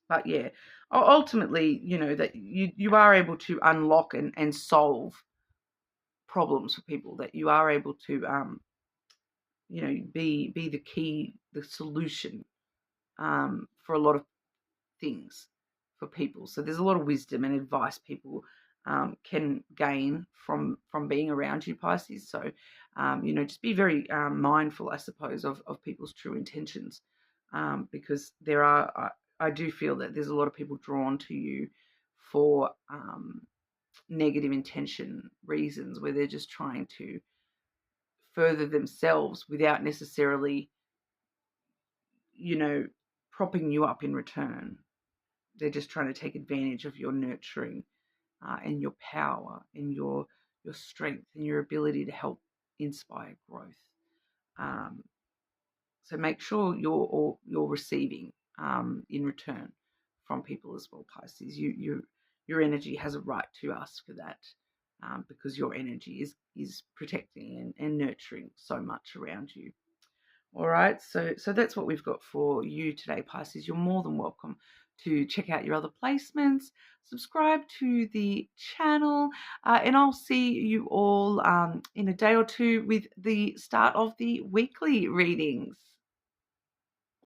But yeah, ultimately, that you are able to unlock and solve problems for people, that you are able to be the key, the solution for a lot of things for people. So there's a lot of wisdom and advice people can gain from being around you, Pisces. So just be very mindful, I suppose, of people's true intentions, because there are, I do feel that there's a lot of people drawn to you for negative intention reasons, where they're just trying to further themselves without necessarily, propping you up in return. They're just trying to take advantage of your nurturing and your power and your strength and your ability to help inspire growth. So make sure you're receiving in return from people as well, Pisces. Your energy has a right to ask for that, because your energy is protecting and nurturing so much around you. All right, so that's what we've got for you today, Pisces. You're more than welcome to check out your other placements, subscribe to the channel, and I'll see you all in a day or two with the start of the weekly readings.